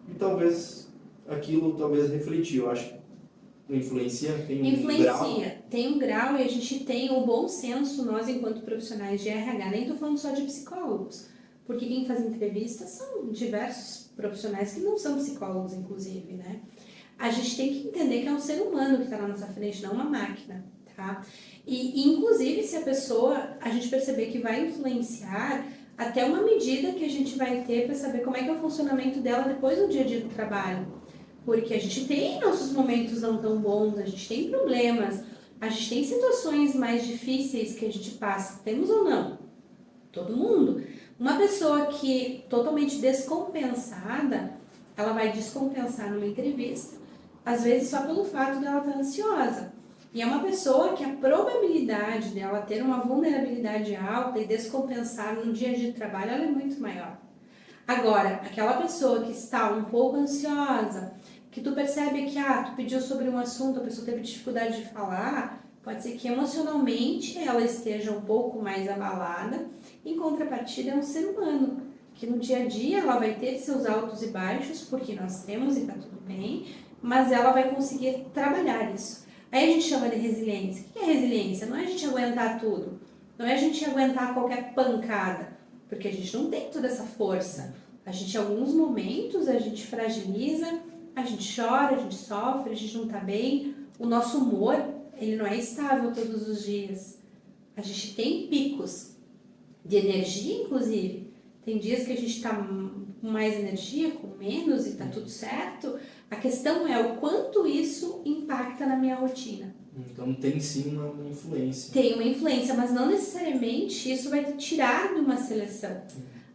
e talvez aquilo refletiu. Eu acho que influencia, tem um grau. Tem um grau, e a gente tem um bom senso, nós enquanto profissionais de RH, nem estou falando só de psicólogos, porque quem faz entrevistas são diversos profissionais que não são psicólogos, inclusive, né? A gente tem que entender que é um ser humano que está na nossa frente, não uma máquina, tá? E inclusive, se a pessoa, a gente perceber que vai influenciar até uma medida que a gente vai ter para saber como é que é o funcionamento dela depois do dia a dia do trabalho. Porque a gente tem nossos momentos não tão bons, a gente tem problemas, a gente tem situações mais difíceis que a gente passa, temos ou não? Todo mundo. Uma pessoa que totalmente descompensada, ela vai descompensar numa entrevista, às vezes só pelo fato dela estar ansiosa. E é uma pessoa que a probabilidade dela ter uma vulnerabilidade alta e descompensar no dia a dia de trabalho, ela é muito maior. Agora, aquela pessoa que está um pouco ansiosa, que tu percebe que tu pediu sobre um assunto, a pessoa teve dificuldade de falar, pode ser que emocionalmente ela esteja um pouco mais abalada, em contrapartida é um ser humano, que no dia a dia ela vai ter seus altos e baixos, porque nós temos e tá tudo bem, mas ela vai conseguir trabalhar isso. Aí a gente chama de resiliência. O que é resiliência? Não é a gente aguentar tudo, não é a gente aguentar qualquer pancada, porque a gente não tem toda essa força. A gente, em alguns momentos, a gente fragiliza, a gente chora, a gente sofre, a gente não tá bem. O nosso humor, ele não é estável todos os dias. A gente tem picos de energia, inclusive. Tem dias que a gente tá com mais energia, com menos, e tá tudo certo. A questão é o quanto isso impacta na minha rotina. Então tem sim uma influência. Tem uma influência, mas não necessariamente isso vai te tirar de uma seleção.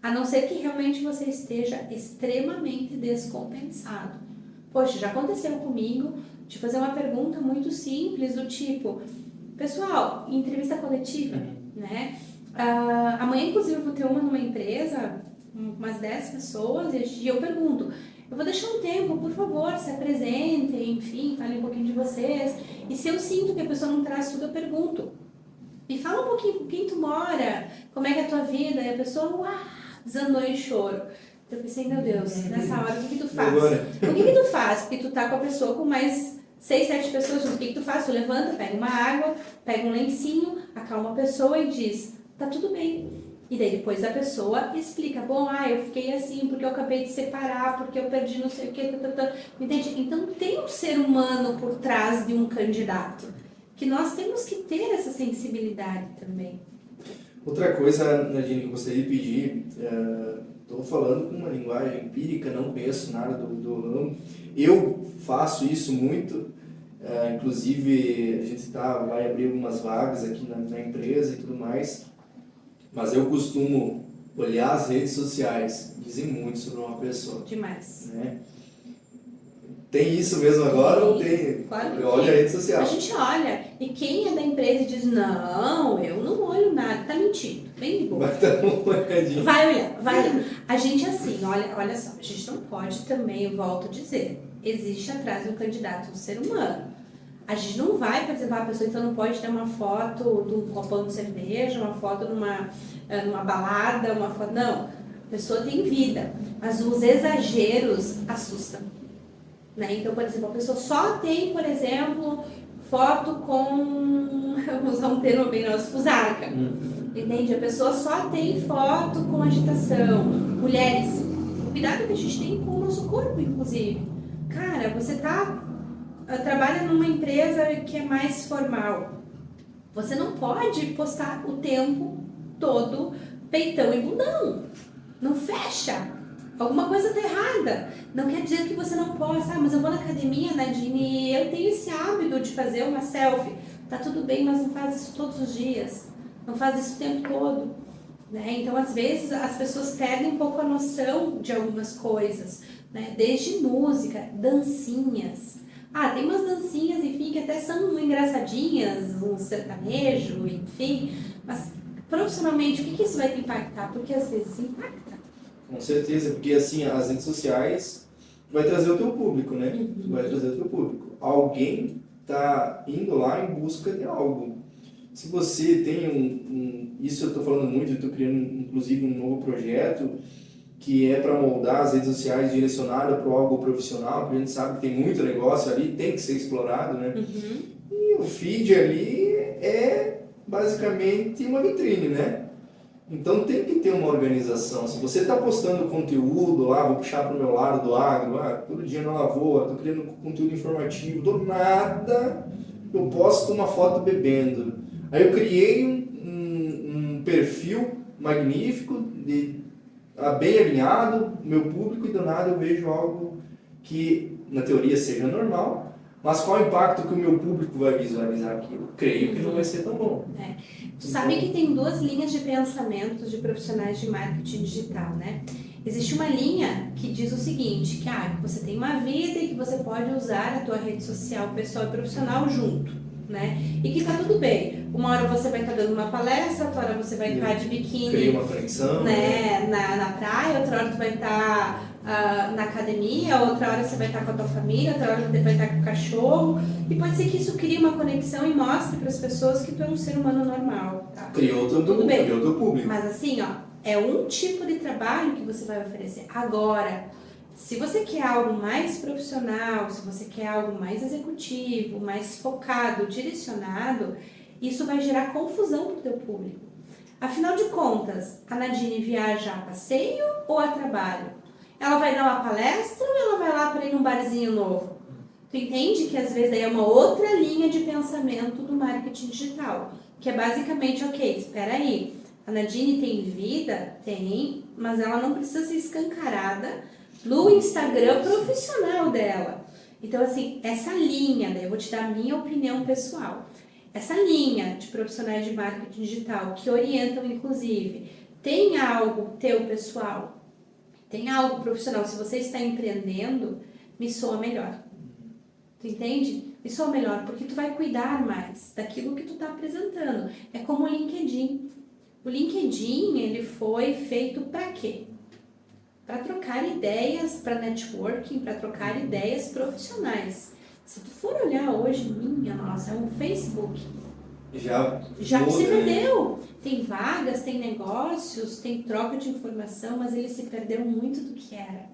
A não ser que realmente você esteja extremamente descompensado. Poxa, já aconteceu comigo de fazer uma pergunta muito simples do tipo, pessoal, entrevista coletiva, né? Amanhã, inclusive, eu vou ter uma numa empresa, umas 10 pessoas, e eu pergunto, eu vou deixar um tempo, por favor, se apresentem, enfim, falem um pouquinho de vocês. E se eu sinto que a pessoa não traz tudo, eu pergunto. Me fala um pouquinho com quem tu mora, como é que é a tua vida? E a pessoa, desandou em choro. Eu pensei, meu Deus, nessa hora, o que tu faz? O que tu faz? Porque tu tá com a pessoa com mais 6, 7 pessoas junto. O que tu faz? Tu levanta, pega uma água, pega um lencinho, acalma a pessoa e diz, tá tudo bem. E daí depois a pessoa explica, bom, eu fiquei assim porque eu acabei de separar, porque eu perdi não sei o que, entende? Então tem um ser humano por trás de um candidato, que nós temos que ter essa sensibilidade também. Outra coisa, Nadine, que eu gostaria de pedir, estou falando com uma linguagem empírica, não conheço nada do ramo, eu faço isso muito, inclusive a gente vai abrir algumas vagas aqui na empresa e tudo mais, mas eu costumo olhar as redes sociais, dizem muito sobre uma pessoa. Demais. Né? Tem isso mesmo agora ou tem? Claro que olha a rede social. A gente olha, e quem é da empresa e diz, não, eu não olho nada, tá mentindo, bem de boa. Vai dar uma olhadinha. Vai olhar. A gente assim, olha só, a gente não pode também, eu volto a dizer, existe atrás do candidato um ser humano. A gente não vai, por exemplo, a pessoa então não pode ter uma foto de um copão de cerveja, uma foto numa balada, uma foto... Não, a pessoa tem vida, mas os exageros assustam. Né? Então, por exemplo, a pessoa só tem, por exemplo, foto com... Vou usar um termo bem nosso, fusaca. Entende? A pessoa só tem foto com agitação. Mulheres, cuidado que a gente tem com o nosso corpo, inclusive. Cara, você trabalha numa empresa que é mais formal. Você não pode postar o tempo todo peitão e bundão. Não fecha. Alguma coisa está errada. Não quer dizer que você não possa. Mas eu vou na academia, Nadine, e eu tenho esse hábito de fazer uma selfie. Tá tudo bem, mas não faz isso todos os dias. Não faz isso o tempo todo. Né? Então, às vezes, as pessoas perdem um pouco a noção de algumas coisas. Né? Desde música, dancinhas. Tem umas dancinhas, enfim, que até são engraçadinhas, um sertanejo, enfim. Mas, profissionalmente, o que isso vai te impactar? Porque, às vezes, impacta. Com certeza, porque assim, as redes sociais vai trazer o teu público, né? Vai trazer o teu público. Alguém tá indo lá em busca de algo. Se você tem isso eu estou falando muito, eu estou criando inclusive um novo projeto que é para moldar as redes sociais direcionada para algo profissional, porque a gente sabe que tem muito negócio ali, tem que ser explorado, né? E o feed ali é basicamente uma vitrine, né? Então tem que ter uma organização. Se você está postando conteúdo lá, vou puxar para o meu lado do agro, todo dia na lavoura, estou criando conteúdo informativo, do nada eu posto uma foto bebendo. Aí eu criei um perfil magnífico, bem alinhado, meu público, e do nada eu vejo algo que na teoria seja normal, mas qual o impacto que o meu público vai visualizar aquilo? Creio que não vai ser tão bom. Tu sabe que tem duas linhas de pensamento de profissionais de marketing digital, né? Existe uma linha que diz o seguinte, que você tem uma vida e que você pode usar a tua rede social pessoal e profissional junto, né? E que tá tudo bem. Uma hora você vai estar dando uma palestra, outra hora você vai estar de biquíni, cria uma conexão, né? Na praia, outra hora tu vai estar na academia, outra hora você vai estar com a tua família, outra hora você vai estar com o cachorro, e pode ser que isso crie uma conexão e mostre para as pessoas que tu é um ser humano normal, tá? Criou tudo bem, criou teu público. Mas assim, é um tipo de trabalho que você vai oferecer. Agora, se você quer algo mais profissional, se você quer algo mais executivo, mais focado, direcionado, isso vai gerar confusão para o teu público. Afinal de contas, a Nadine viaja a passeio ou a trabalho? Ela vai dar uma palestra ou ela vai lá para ir num barzinho novo? Tu entende que às vezes aí é uma outra linha de pensamento do marketing digital, que é basicamente, espera aí, a Nadine tem vida? Tem, mas ela não precisa ser escancarada no Instagram profissional dela. Então, assim, essa linha, daí eu vou te dar a minha opinião pessoal, essa linha de profissionais de marketing digital que orientam, inclusive, tem algo teu pessoal, tem algo profissional, se você está empreendendo, me soa melhor. Tu entende? Me soa melhor, porque tu vai cuidar mais daquilo que tu está apresentando. É como o LinkedIn. O LinkedIn, ele foi feito para quê? Para trocar ideias, para networking, para trocar ideias profissionais. Se tu for olhar hoje, minha nossa, é um Facebook. Já se perdeu. Tem vagas, tem negócios, tem troca de informação, mas ele se perdeu muito do que era.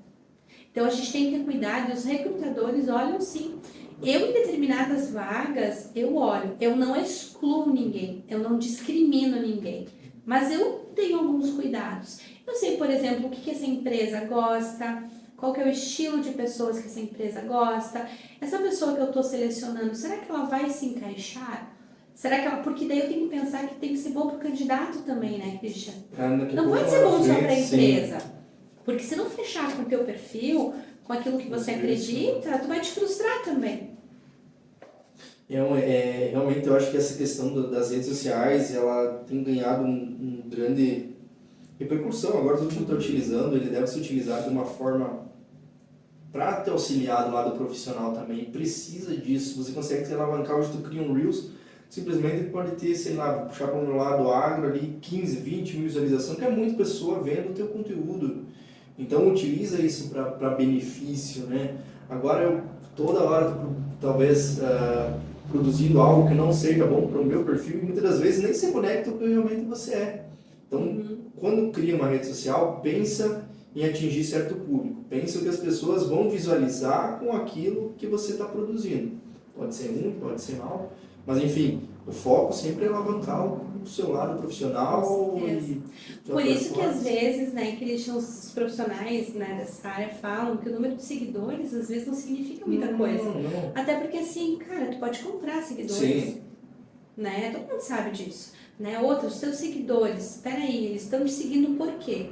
Então a gente tem que ter cuidado, e os recrutadores olham sim. Eu, em determinadas vagas, eu olho, eu não excluo ninguém, eu não discrimino ninguém, mas eu tenho alguns cuidados. Eu sei, por exemplo, o que essa empresa gosta, qual que é o estilo de pessoas que essa empresa gosta. Essa pessoa que eu estou selecionando, será que ela vai se encaixar? Será que ela... Porque daí eu tenho que pensar que tem que ser bom para o candidato também, né, Christian? Não pode ser bom só para a empresa. Sim. Porque se não fechar com o teu perfil, com aquilo que você acredita, tu vai te frustrar também. Realmente eu acho que essa questão das redes sociais, ela tem ganhado um grande repercussão. Agora todo mundo está utilizando, ele deve ser utilizado de uma forma para te auxiliar do lado profissional também. Precisa disso. Você consegue alavancar, hoje tu cria um Reels, simplesmente pode ter, sei lá, puxar para o meu lado agro ali, 15, 20 mil visualizações, que é muita pessoa vendo o teu conteúdo. Então utiliza isso para benefício, né? Agora eu toda hora talvez produzindo algo que não seja bom para o meu perfil, e muitas das vezes nem se conecta com o que realmente você é. Então, quando cria uma rede social, pensa em atingir certo público. Pensa o que as pessoas vão visualizar com aquilo que você está produzindo. Pode ser ruim, pode ser mal, mas enfim, o foco sempre é alavancar o seu lado profissional. Por isso que às vezes, né, que os profissionais, né, dessa área falam que o número de seguidores às vezes não significa muita coisa. Não. Até porque assim, cara, tu pode comprar seguidores. Sim. Né? Todo mundo sabe disso. Né? Outros, teus seguidores, peraí, eles estão te seguindo por quê?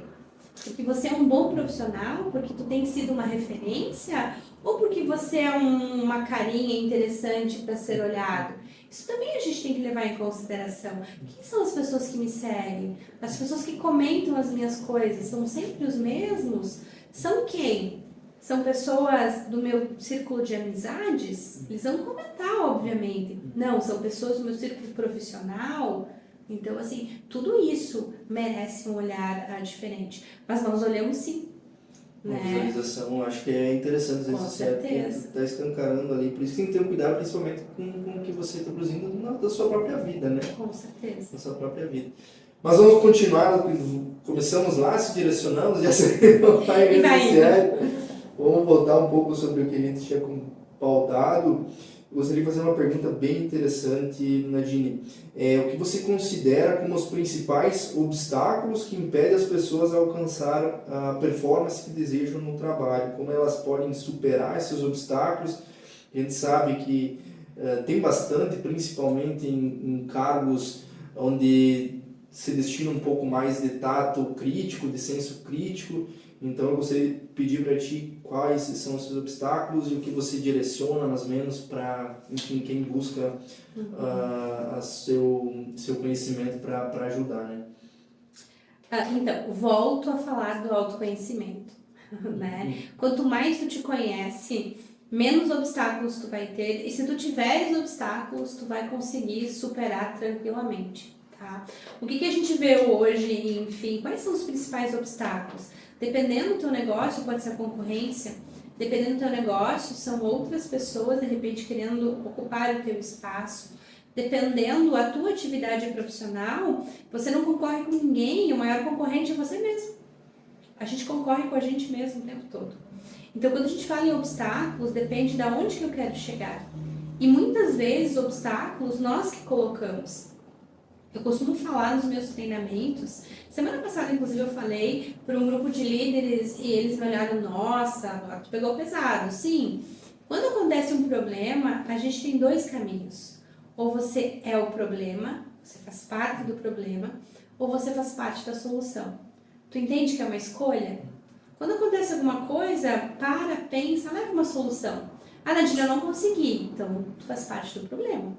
Porque você é um bom profissional, porque tu tem sido uma referência, ou porque você é uma carinha interessante para ser olhado? Isso também a gente tem que levar em consideração. Quem são as pessoas que me seguem? As pessoas que comentam as minhas coisas são sempre os mesmos? São quem? São pessoas do meu círculo de amizades? Eles vão comentar, obviamente. Não, são pessoas do meu círculo profissional. Então, assim, tudo isso merece um olhar diferente. Mas nós olhamos sim, Uma né? visualização, acho que é interessante, às vezes Com você certeza. está escancarando ali, por isso que tem que ter um cuidado, principalmente com o que você está produzindo da sua própria vida, né? Com certeza. Da sua própria vida. Mas vamos continuar, começamos lá, se direcionamos, já saímos para E vai sociais. Vamos voltar um pouco sobre o que a gente tinha pautado. Gostaria de fazer uma pergunta bem interessante, Nadine. O que você considera como os principais obstáculos que impedem as pessoas a alcançar a performance que desejam no trabalho? Como elas podem superar esses obstáculos? A gente sabe que tem bastante, principalmente em cargos onde se destina um pouco mais de tato crítico, de senso crítico. Então eu gostaria de pedir para ti quais são os seus obstáculos e o que você direciona mais ou menos para, enfim, quem busca seu conhecimento para ajudar, né? Então, volto a falar do autoconhecimento, né? Quanto mais tu te conhece, menos obstáculos tu vai ter, e se tu tiveres obstáculos, tu vai conseguir superar tranquilamente, tá? O que a gente vê hoje, enfim, quais são os principais obstáculos? Dependendo do teu negócio, pode ser a concorrência, dependendo do teu negócio, são outras pessoas, de repente, querendo ocupar o teu espaço. Dependendo da tua atividade profissional, você não concorre com ninguém, o maior concorrente é você mesmo. A gente concorre com a gente mesmo o tempo todo. Então, quando a gente fala em obstáculos, depende de onde que eu quero chegar. E muitas vezes, obstáculos nós que colocamos. Eu costumo falar nos meus treinamentos. Semana passada, inclusive, eu falei para um grupo de líderes e eles me olharam, nossa, tu pegou pesado. Sim, quando acontece um problema, a gente tem dois caminhos. Ou você é o problema, você faz parte do problema, ou você faz parte da solução. Tu entende que é uma escolha? Quando acontece alguma coisa, para, pensa, leva uma solução. Ah, Nadine, eu não consegui. Então, tu faz parte do problema.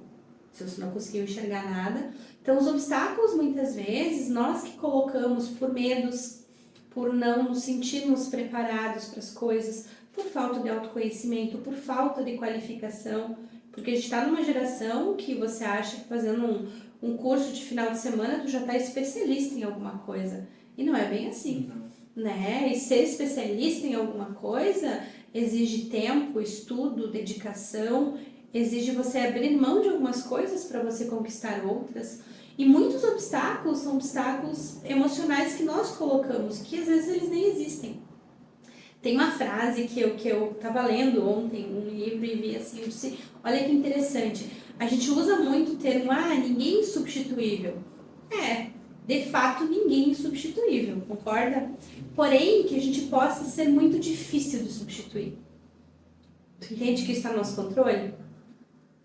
Se você não conseguiu enxergar nada. Então, os obstáculos, muitas vezes, nós que colocamos por medos, por não nos sentirmos preparados para as coisas, por falta de autoconhecimento, por falta de qualificação, porque a gente está numa geração que você acha que fazendo um curso de final de semana, tu já está especialista em alguma coisa. E não é bem assim, né? E ser especialista em alguma coisa exige tempo, estudo, dedicação, exige você abrir mão de algumas coisas para você conquistar outras. E muitos obstáculos são obstáculos emocionais que nós colocamos, que às vezes eles nem existem. Tem uma frase que eu estava lendo ontem, um livro, e vi assim, eu disse, olha que interessante, a gente usa muito o termo, ninguém é insubstituível. De fato, ninguém é insubstituível, concorda? Porém, que a gente possa ser muito difícil de substituir. Tu entende que isso está no nosso controle?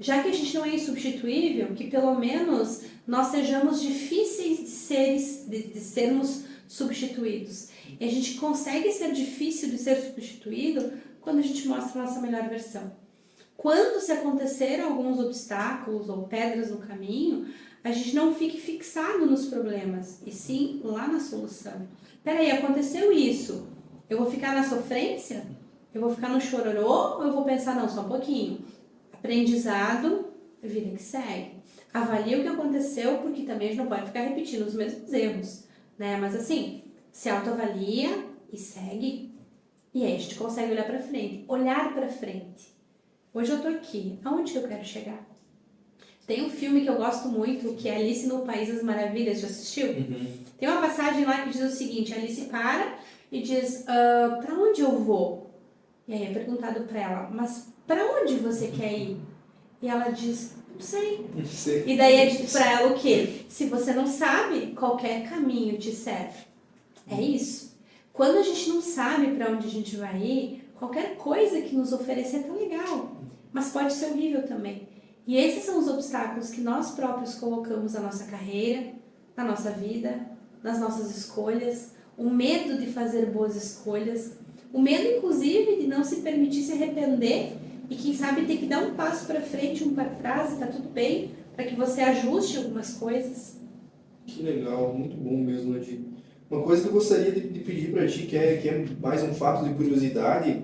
Já que a gente não é insubstituível, que pelo menos nós sejamos difíceis de sermos substituídos. E a gente consegue ser difícil de ser substituído quando a gente mostra a nossa melhor versão. Quando se acontecer alguns obstáculos ou pedras no caminho, a gente não fique fixado nos problemas, e sim lá na solução. Peraí, aconteceu isso, eu vou ficar na sofrência? Eu vou ficar no chororô? Ou eu vou pensar, não, só um pouquinho. Aprendizado, vida que segue. Avalia o que aconteceu, porque também a gente não pode ficar repetindo os mesmos erros, né? Mas assim, se autoavalia e segue, e aí a gente consegue olhar pra frente. Olhar pra frente. Hoje eu tô aqui, aonde que eu quero chegar? Tem um filme que eu gosto muito, que é Alice no País das Maravilhas, já assistiu? Tem uma passagem lá que diz o seguinte, Alice para e diz, pra onde eu vou? E aí é perguntado pra ela, mas pra onde você quer ir? E ela diz, não sei. E daí é dito pra ela o quê? Se você não sabe, qualquer caminho te serve. É isso. Quando a gente não sabe pra onde a gente vai ir, qualquer coisa que nos oferecer tá legal, mas pode ser horrível também. E esses são os obstáculos que nós próprios colocamos na nossa carreira, na nossa vida, nas nossas escolhas. o medo de fazer boas escolhas, o medo, inclusive, de não se permitir se arrepender e, quem sabe, ter que dar um passo para frente, um para trás, e tá tudo bem, para que você ajuste algumas coisas. Que legal, muito bom mesmo, Nadir. Uma coisa que eu gostaria de pedir para ti, que é mais um fato de curiosidade,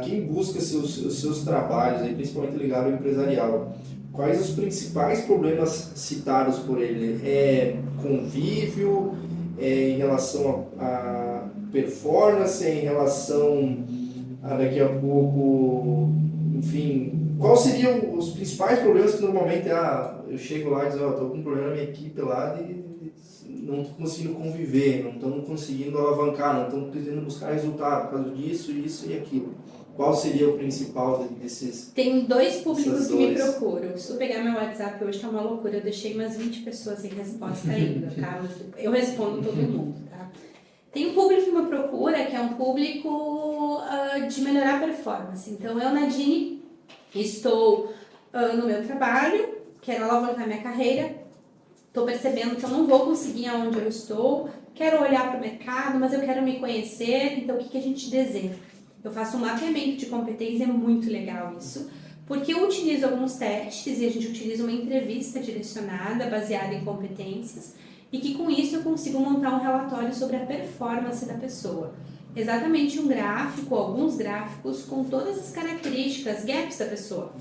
quem busca os seus trabalhos, aí, principalmente ligado ao empresarial, quais os principais problemas citados por ele? É convívio, é em relação a performance, é em relação a daqui a pouco, enfim, quais seriam os principais problemas que normalmente eu chego lá e digo, estou com um problema na minha equipe lá de não estou conseguindo conviver, não estamos conseguindo alavancar, não estamos conseguindo buscar resultado por causa disso, isso e aquilo. Qual seria o principal desses? Tem 2 públicos que me procuram. Se eu pegar meu WhatsApp hoje, tá uma loucura. Eu deixei umas 20 pessoas sem resposta ainda, tá? Mas eu respondo todo mundo, tá? Tem um público que me procura, que é um público de melhorar a performance. Então, eu, Nadine, estou no meu trabalho, quero alavancar minha carreira, estou percebendo que eu não vou conseguir aonde eu estou, quero olhar para o mercado, mas eu quero me conhecer, então o que a gente deseja? Eu faço um mapeamento de competência, é muito legal isso, porque eu utilizo alguns testes e a gente utiliza uma entrevista direcionada, baseada em competências, e que com isso eu consigo montar um relatório sobre a performance da pessoa. Exatamente um gráfico, alguns gráficos com todas as características, gaps da pessoa.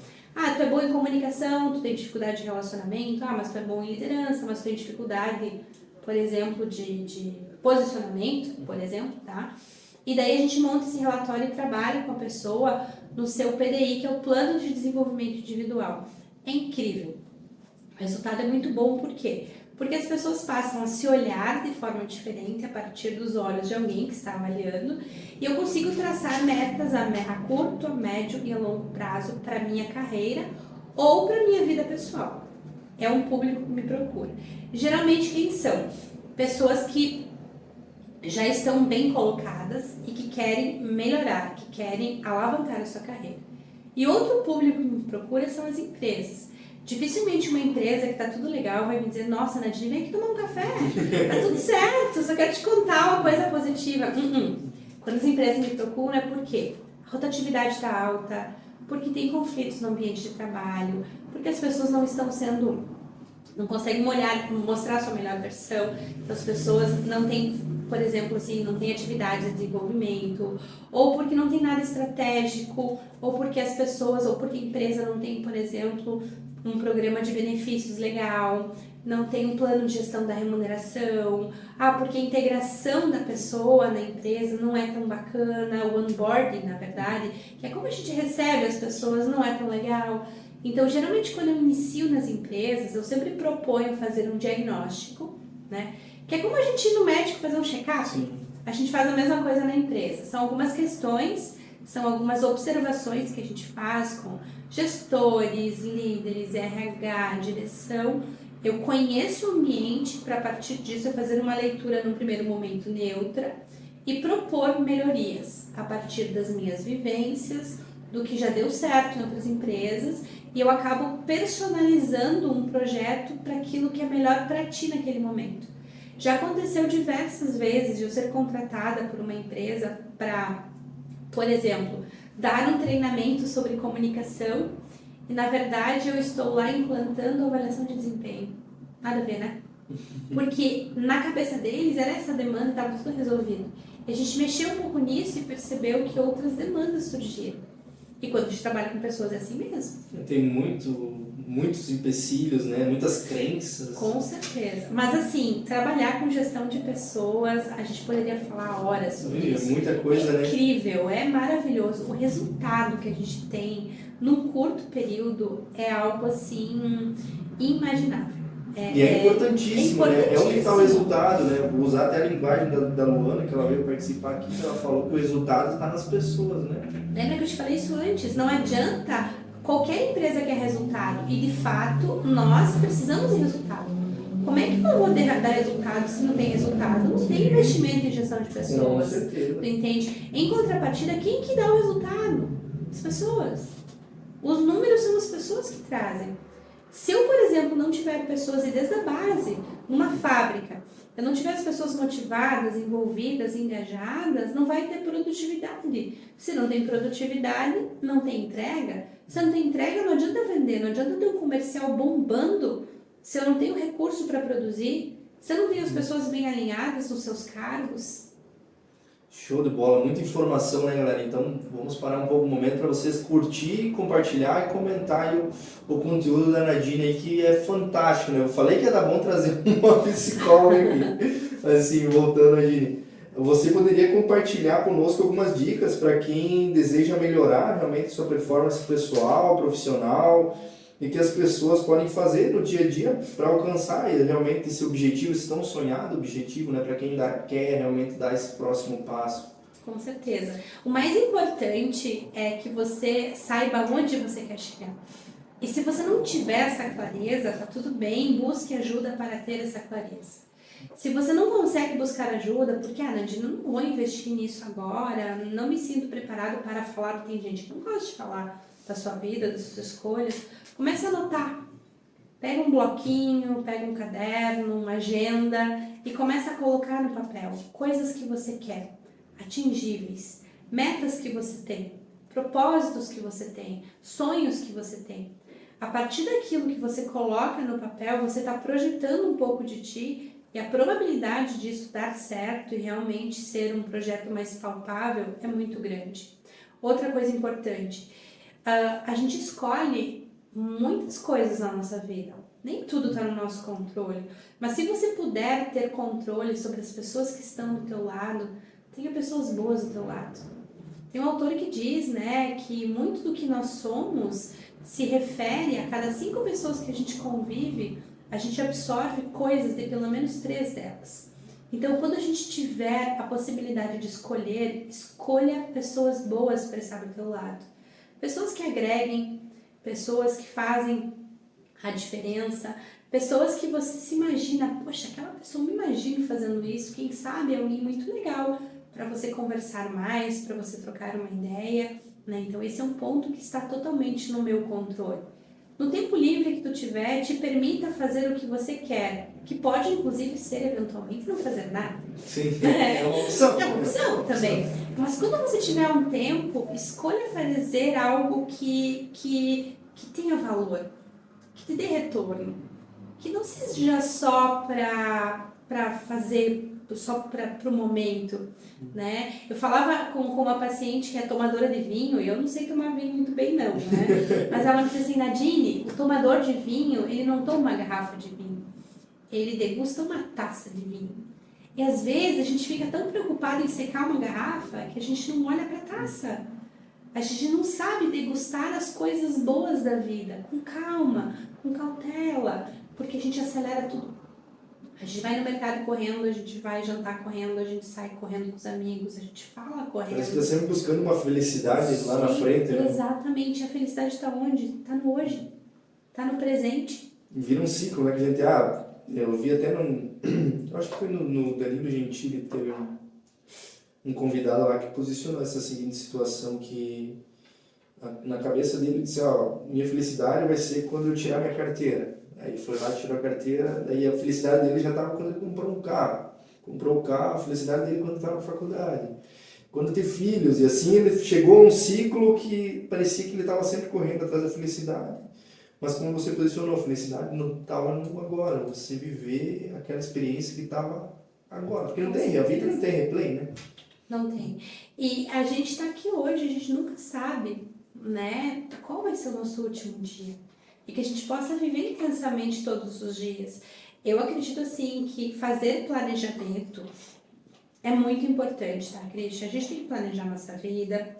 Tu é bom em comunicação, tu tem dificuldade de relacionamento, mas tu é bom em liderança, mas tu tem dificuldade, por exemplo, de posicionamento, por exemplo, tá? E daí a gente monta esse relatório e trabalha com a pessoa no seu PDI, que é o Plano de Desenvolvimento Individual. É incrível. O resultado é muito bom, por quê? Porque as pessoas passam a se olhar de forma diferente a partir dos olhos de alguém que está avaliando e eu consigo traçar metas a curto, a médio e a longo prazo para a minha carreira ou para a minha vida pessoal. É um público que me procura. Geralmente quem são? Pessoas que já estão bem colocadas e que querem melhorar, que querem alavancar a sua carreira. E outro público que me procura são as empresas. Dificilmente uma empresa que tá tudo legal vai me dizer, nossa, Nadine, vem aqui tomar um café, tá tudo certo, eu só quero te contar uma coisa positiva. Quando as empresas me procuram é porque a rotatividade está alta, porque tem conflitos no ambiente de trabalho, porque as pessoas não conseguem mostrar a sua melhor versão, então as pessoas não têm, por exemplo, assim, não tem atividade de desenvolvimento, ou porque não tem nada estratégico, ou porque as pessoas, ou porque a empresa não tem, por exemplo, um programa de benefícios legal, não tem um plano de gestão da remuneração, porque a integração da pessoa na empresa não é tão bacana, o onboarding, na verdade, que é como a gente recebe as pessoas, não é tão legal. Então, geralmente, quando eu inicio nas empresas, eu sempre proponho fazer um diagnóstico, né? Que é como a gente ir no médico fazer um check-up. A gente faz a mesma coisa na empresa. São algumas questões, são algumas observações que a gente faz com gestores, líderes, RH, direção. Eu conheço o ambiente para, a partir disso, eu fazer uma leitura, num primeiro momento, neutra e propor melhorias a partir das minhas vivências, do que já deu certo em outras empresas, e eu acabo personalizando um projeto para aquilo que é melhor para ti naquele momento. Já aconteceu diversas vezes de eu ser contratada por uma empresa para, por exemplo, dar um treinamento sobre comunicação e, na verdade, eu estou lá implantando a avaliação de desempenho. Nada a ver, né? Porque na cabeça deles era essa demanda, estava tudo resolvido. E a gente mexeu um pouco nisso e percebeu que outras demandas surgiram. E quando a gente trabalha com pessoas é assim mesmo. Tem muitos empecilhos, né? Muitas crenças. Com certeza. Mas assim, trabalhar com gestão de pessoas, a gente poderia falar horas sobre isso. Muita coisa, né? É incrível, é maravilhoso. O resultado que a gente tem num curto período é algo assim inimaginável. E é importantíssimo, né? É onde está o resultado, né? Vou usar até a linguagem da Luana, que ela veio participar aqui, ela falou que o resultado está nas pessoas, né? Lembra que eu te falei isso antes? Não adianta, qualquer empresa quer resultado, e de fato nós precisamos de resultado. Como é que eu vou dar resultado se não tem resultado? Não tem investimento em gestão de pessoas. Com certeza. Tu entende? Em contrapartida, quem que dá o resultado? As pessoas. Os números são as pessoas que trazem. Se eu, por exemplo, não tiver pessoas, e desde a base, numa fábrica, eu não tiver as pessoas motivadas, envolvidas, engajadas, não vai ter produtividade. Se não tem produtividade, não tem entrega. Se não tem entrega, não adianta vender, não adianta ter um comercial bombando se eu não tenho recurso para produzir, se eu não tenho as pessoas bem alinhadas nos seus cargos. Show de bola, muita informação, né, galera? Então vamos parar um pouco o momento para vocês curtir, compartilhar e comentar aí o conteúdo da Nadine aí, que é fantástico, né? Eu falei que ia dar bom trazer uma psicóloga aqui, assim, voltando, Nadine. Você poderia compartilhar conosco algumas dicas para quem deseja melhorar realmente sua performance pessoal, profissional, e que as pessoas podem fazer no dia a dia para alcançar realmente esse objetivo, esse tão sonhado objetivo, né, para quem quer realmente dar esse próximo passo. Com certeza. O mais importante é que você saiba onde você quer chegar. E se você não tiver essa clareza, tá tudo bem, busque ajuda para ter essa clareza. Se você não consegue buscar ajuda, porque, Nadine, eu não vou investir nisso agora, não me sinto preparado para falar, tem gente que não gosta de falar da sua vida, das suas escolhas, comece a anotar. Pega um bloquinho, pega um caderno, uma agenda e começa a colocar no papel coisas que você quer, atingíveis, metas que você tem, propósitos que você tem, sonhos que você tem. A partir daquilo que você coloca no papel, você está projetando um pouco de ti e a probabilidade disso dar certo e realmente ser um projeto mais palpável é muito grande. Outra coisa importante, a gente escolhe muitas coisas na nossa vida, nem tudo está no nosso controle, mas se você puder ter controle sobre as pessoas que estão do teu lado, tenha pessoas boas do teu lado. Tem um autor que diz, né, que muito do que nós somos se refere a cada 5 pessoas que a gente convive, a gente absorve coisas de pelo menos 3 delas. Então, quando a gente tiver a possibilidade de escolher, escolha pessoas boas para estar do teu lado. Pessoas que agreguem, pessoas que fazem a diferença, pessoas que você se imagina, poxa, aquela pessoa me imagino fazendo isso, quem sabe é alguém muito legal para você conversar mais, para você trocar uma ideia, né? Então esse é um ponto que está totalmente no meu controle. No tempo livre que tu tiver, te permita fazer o que você quer, que pode inclusive ser eventualmente não fazer nada. Sim, é uma opção. É uma opção também. Mas quando você tiver um tempo, escolha fazer algo que tenha valor, que te dê retorno, que não seja só para fazer, só para o momento, né? Eu falava com uma paciente que é tomadora de vinho, e eu não sei tomar vinho muito bem não, né? Mas ela me disse assim, Nadine, o tomador de vinho, ele não toma uma garrafa de vinho, ele degusta uma taça de vinho. E às vezes a gente fica tão preocupado em secar uma garrafa que a gente não olha para a taça. A gente não sabe degustar as coisas boas da vida, com calma, com cautela, porque a gente acelera tudo. A gente vai no mercado correndo, a gente vai jantar correndo, a gente sai correndo com os amigos, a gente fala correndo. Parece que está sempre buscando uma felicidade lá na frente, né? Exatamente. A felicidade está onde? Está no hoje. Está no presente. Vira um ciclo, né? Que a gente, eu vi até eu acho que foi no Danilo Gentili, teve um convidado lá que posicionou essa seguinte situação, que na cabeça dele disse, minha felicidade vai ser quando eu tirar minha carteira. Aí foi lá, tirou a carteira, daí a felicidade dele já estava quando ele comprou um carro. Comprou o carro, a felicidade dele quando estava na faculdade. Quando ter filhos, e assim ele chegou a um ciclo que parecia que ele estava sempre correndo atrás da felicidade. Mas como você posicionou, a felicidade não estava no agora, você viver aquela experiência que estava agora. Porque não tem, a vida não tem replay, né? Não tem. E a gente está aqui hoje, a gente nunca sabe, né, qual vai ser o nosso último dia. E que a gente possa viver intensamente todos os dias. Eu acredito, assim, que fazer planejamento é muito importante, tá, Cristian? A gente tem que planejar nossa vida,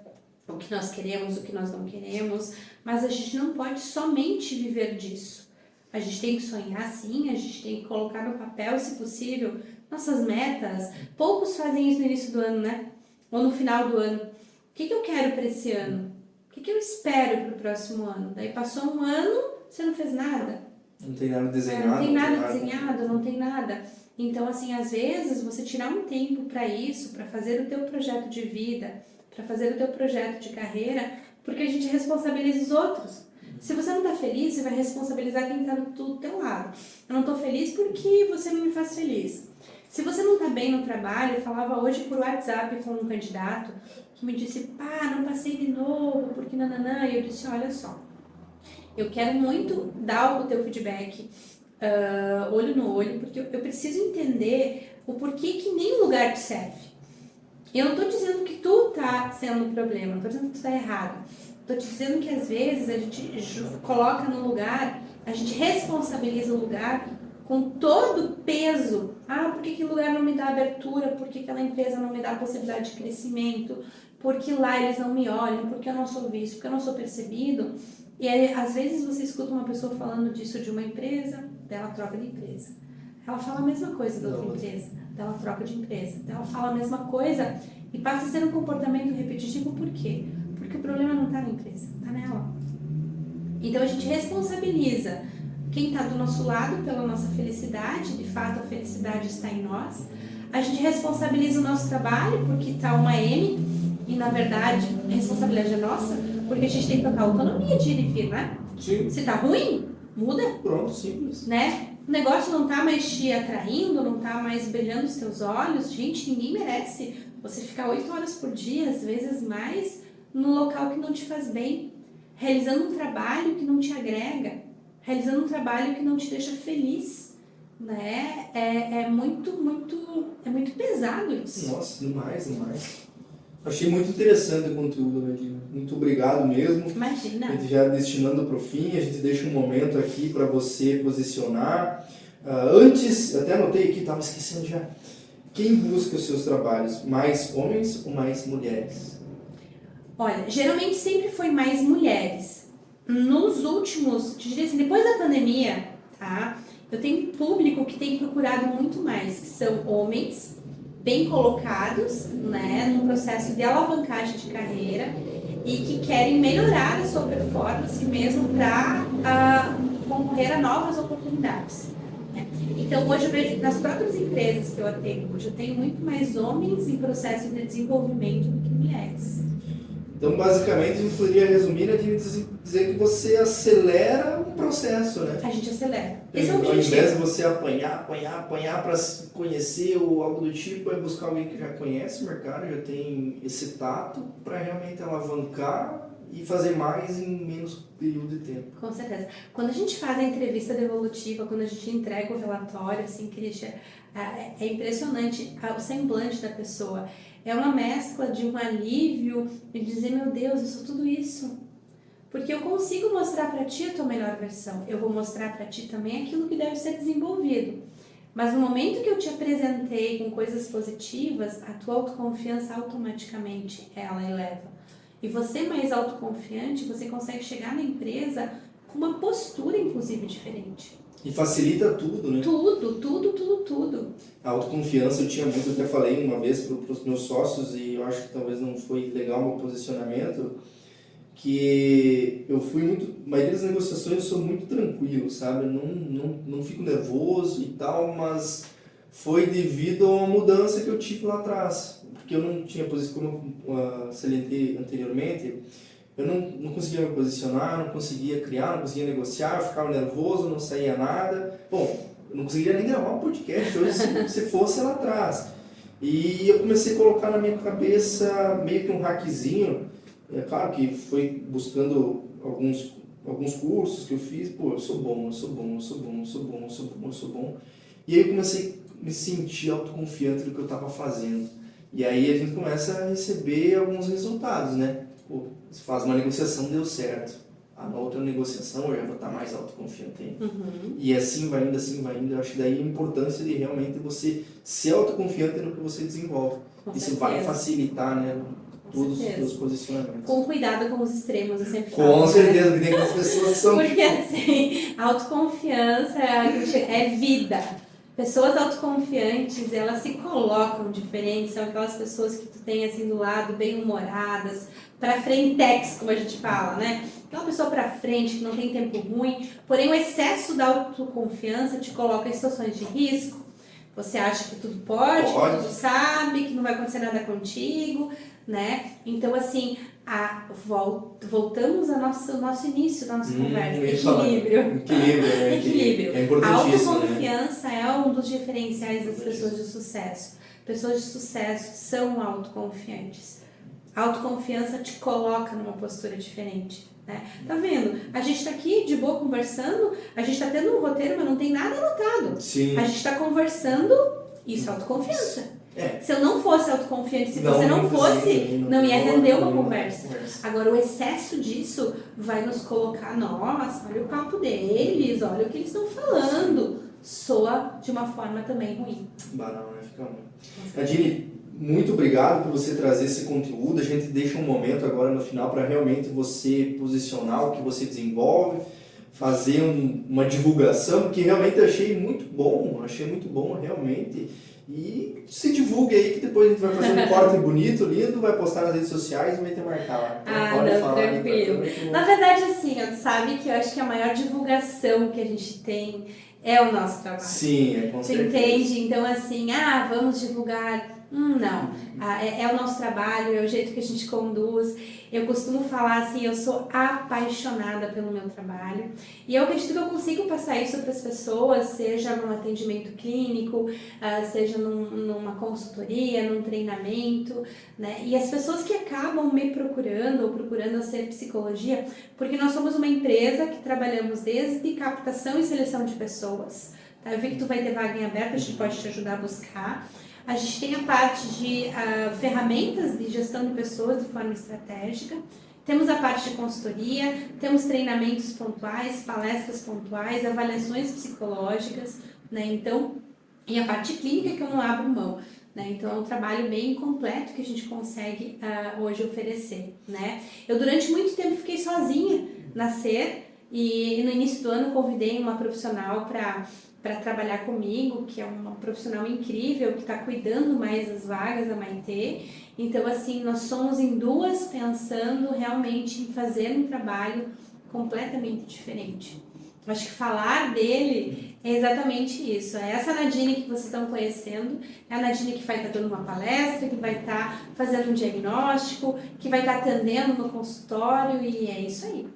o que nós queremos, o que nós não queremos, mas a gente não pode somente viver disso. A gente tem que sonhar, sim, a gente tem que colocar no papel, se possível, nossas metas. Poucos fazem isso no início do ano, né? Ou no final do ano. O que eu quero para esse ano? O que eu espero para o próximo ano? Daí passou um ano, você não fez nada. Não tem nada desenhado. Não tem nada desenhado, não tem nada. Então, assim, às vezes, você tirar um tempo para isso, para fazer o teu projeto de vida, para fazer o teu projeto de carreira, porque a gente responsabiliza os outros. Se você não tá feliz, você vai responsabilizar quem tá do teu lado. Eu não tô feliz porque você não me faz feliz. Se você não tá bem no trabalho, eu falava hoje por WhatsApp com um candidato que me disse, pá, não passei de novo, porque nananã, e eu disse, olha só, eu quero muito dar o teu feedback, olho no olho, porque eu preciso entender o porquê que nem lugar te serve. Eu não tô dizendo que tu tá sendo um problema, não tô dizendo que tu tá errado. Tô te dizendo que às vezes a gente coloca no lugar, a gente responsabiliza o lugar com todo o peso. Ah, por que aquele lugar não me dá abertura? Por que aquela empresa não me dá possibilidade de crescimento? Porque lá eles não me olham? Porque eu não sou visto? Porque eu não sou percebido? E aí, às vezes você escuta uma pessoa falando disso de uma empresa, dela troca de empresa. Ela fala a mesma coisa da outra empresa, dela troca de empresa. Ela fala a mesma coisa e passa a ser um comportamento repetitivo. Por quê? Porque o problema não está na empresa, está nela. Então a gente responsabiliza quem está do nosso lado pela nossa felicidade, de fato a felicidade está em nós. A gente responsabiliza o nosso trabalho porque está uma M e na verdade a responsabilidade é nossa, porque a gente tem que tocar a autonomia de ir e vir, né? Sim. Se tá ruim, muda. Pronto, simples. Né? O negócio não tá mais te atraindo, não tá mais brilhando os teus olhos. Gente, ninguém merece você ficar 8 horas por dia, às vezes mais, num local que não te faz bem, realizando um trabalho que não te agrega, realizando um trabalho que não te deixa feliz, né? É muito pesado isso. Nossa, demais. Achei muito interessante o conteúdo, Nadine. Muito obrigado mesmo. Imagina. A gente já destinando para o fim, a gente deixa um momento aqui para você posicionar. Antes, até anotei aqui, estava esquecendo já. Quem busca os seus trabalhos? Mais homens ou mais mulheres? Olha, geralmente sempre foi mais mulheres. Nos últimos, te diria assim, depois da pandemia, tá? Eu tenho público que tem procurado muito mais, que são homens bem colocados, né, num processo de alavancagem de carreira e que querem melhorar a sua performance mesmo para concorrer a novas oportunidades. Né? Então, hoje eu vejo nas próprias empresas que eu atendo, hoje eu tenho muito mais homens em processo de desenvolvimento do que mulheres. Então, basicamente, a gente poderia resumir, né, de dizer que você acelera o processo, né? A gente acelera. Esse é o Ao objetivo. invés de você apanhar para conhecer ou algo do tipo, é buscar alguém que já conhece o mercado, já tem esse tato para realmente alavancar e fazer mais em menos período de tempo. Com certeza. Quando a gente faz a entrevista devolutiva, quando a gente entrega o relatório, assim, Christian, é impressionante o semblante da pessoa. É uma mescla de um alívio e dizer, meu Deus, eu sou tudo isso. Porque eu consigo mostrar para ti a tua melhor versão. Eu vou mostrar para ti também aquilo que deve ser desenvolvido. Mas no momento que eu te apresentei com coisas positivas, a tua autoconfiança automaticamente ela eleva. E você mais autoconfiante, você consegue chegar na empresa com uma postura, inclusive, diferente. E facilita tudo, né? Tudo. A autoconfiança eu tinha muito, eu até falei uma vez para os meus sócios, e eu acho que talvez não foi legal o meu posicionamento, que eu fui muito, a maioria das negociações eu sou muito tranquilo, sabe? Eu não fico nervoso e tal, mas foi devido a uma mudança que eu tive lá atrás. Porque eu não tinha posição, como eu salientei anteriormente, eu não conseguia me posicionar, não conseguia criar, não conseguia negociar, eu ficava nervoso, não saía nada. Bom, eu não conseguiria nem gravar um podcast hoje se fosse lá atrás. E eu comecei a colocar na minha cabeça meio que um hackzinho. É claro que foi buscando alguns cursos que eu fiz, pô, eu sou bom. E aí eu comecei a me sentir autoconfiante do que eu estava fazendo. E aí a gente começa a receber alguns resultados, né? Pô, você faz uma negociação, deu certo. Na outra negociação eu já vou estar mais autoconfiante ainda. Uhum. E assim vai indo. Eu acho daí a importância de realmente você ser autoconfiante no que você desenvolve. Isso vai facilitar, né? Todos os seus posicionamentos. Com cuidado com os extremos, eu sempre falo. Com certeza, porque tem algumas pessoas que são... Porque assim, autoconfiança é vida. Pessoas autoconfiantes, elas se colocam diferentes, são aquelas pessoas que tu tem assim do lado, bem humoradas, pra frentex, como a gente fala, né? Aquela pessoa pra frente, que não tem tempo ruim, porém o excesso da autoconfiança te coloca em situações de risco. Você acha que tudo pode, que tudo sabe, que não vai acontecer nada contigo, né? Então, assim, voltamos ao nosso início da nossa conversa. Equilíbrio. Equilíbrio. É A importantíssimo, autoconfiança, né? É um dos diferenciais das pessoas de sucesso. Pessoas de sucesso são autoconfiantes. A autoconfiança te coloca numa postura diferente. Né? Tá vendo? A gente tá aqui de boa conversando, a gente tá tendo um roteiro, mas não tem nada anotado. Sim. A gente tá conversando, isso é autoconfiança. É. Se eu não fosse autoconfiante, se você não fosse, não ia render uma conversa. Agora, o excesso disso vai nos colocar, nossa, olha o papo deles, olha o que eles estão falando. Soa de uma forma também ruim. Banal, né? Fica ruim. Nadine, muito obrigado por você trazer esse conteúdo. A gente deixa um momento agora no final para realmente você posicionar o que você desenvolve, fazer uma divulgação, porque realmente achei muito bom realmente. E se divulgue aí que depois a gente vai fazer um corte bonito, lindo, vai postar nas redes sociais e vai te marcar lá. Então, pode falar, tranquilo. Então, Na verdade, assim, tu sabe que eu acho que a maior divulgação que a gente tem é o nosso trabalho. Sim, com certeza. Você entende? Então, assim, vamos divulgar. Não. É o nosso trabalho, é o jeito que a gente conduz. Eu costumo falar assim, eu sou apaixonada pelo meu trabalho. E eu acredito que eu consigo passar isso para as pessoas, seja num atendimento clínico, seja numa consultoria, num treinamento, né? E as pessoas que acabam me procurando ou procurando a ser psicologia, porque nós somos uma empresa que trabalhamos desde captação e seleção de pessoas. Tá? Eu vi que tu vai ter vaga em aberto, a gente pode te ajudar a buscar. A gente tem a parte de ferramentas de gestão de pessoas de forma estratégica, temos a parte de consultoria, temos treinamentos pontuais, palestras pontuais, avaliações psicológicas, né? Então, e a parte clínica que eu não abro mão. Né? Então, é um trabalho bem completo que a gente consegue hoje oferecer. Né? Eu, durante muito tempo, fiquei sozinha na SER e no início do ano convidei uma profissional para trabalhar comigo, que é uma profissional incrível, que está cuidando mais das vagas, a Maitê. Então, assim, nós somos em duas pensando realmente em fazer um trabalho completamente diferente. Acho que falar dele é exatamente isso. É essa Nadine que vocês estão conhecendo, é a Nadine que vai estar dando uma palestra, que vai estar fazendo um diagnóstico, que vai estar atendendo no consultório, e é isso aí.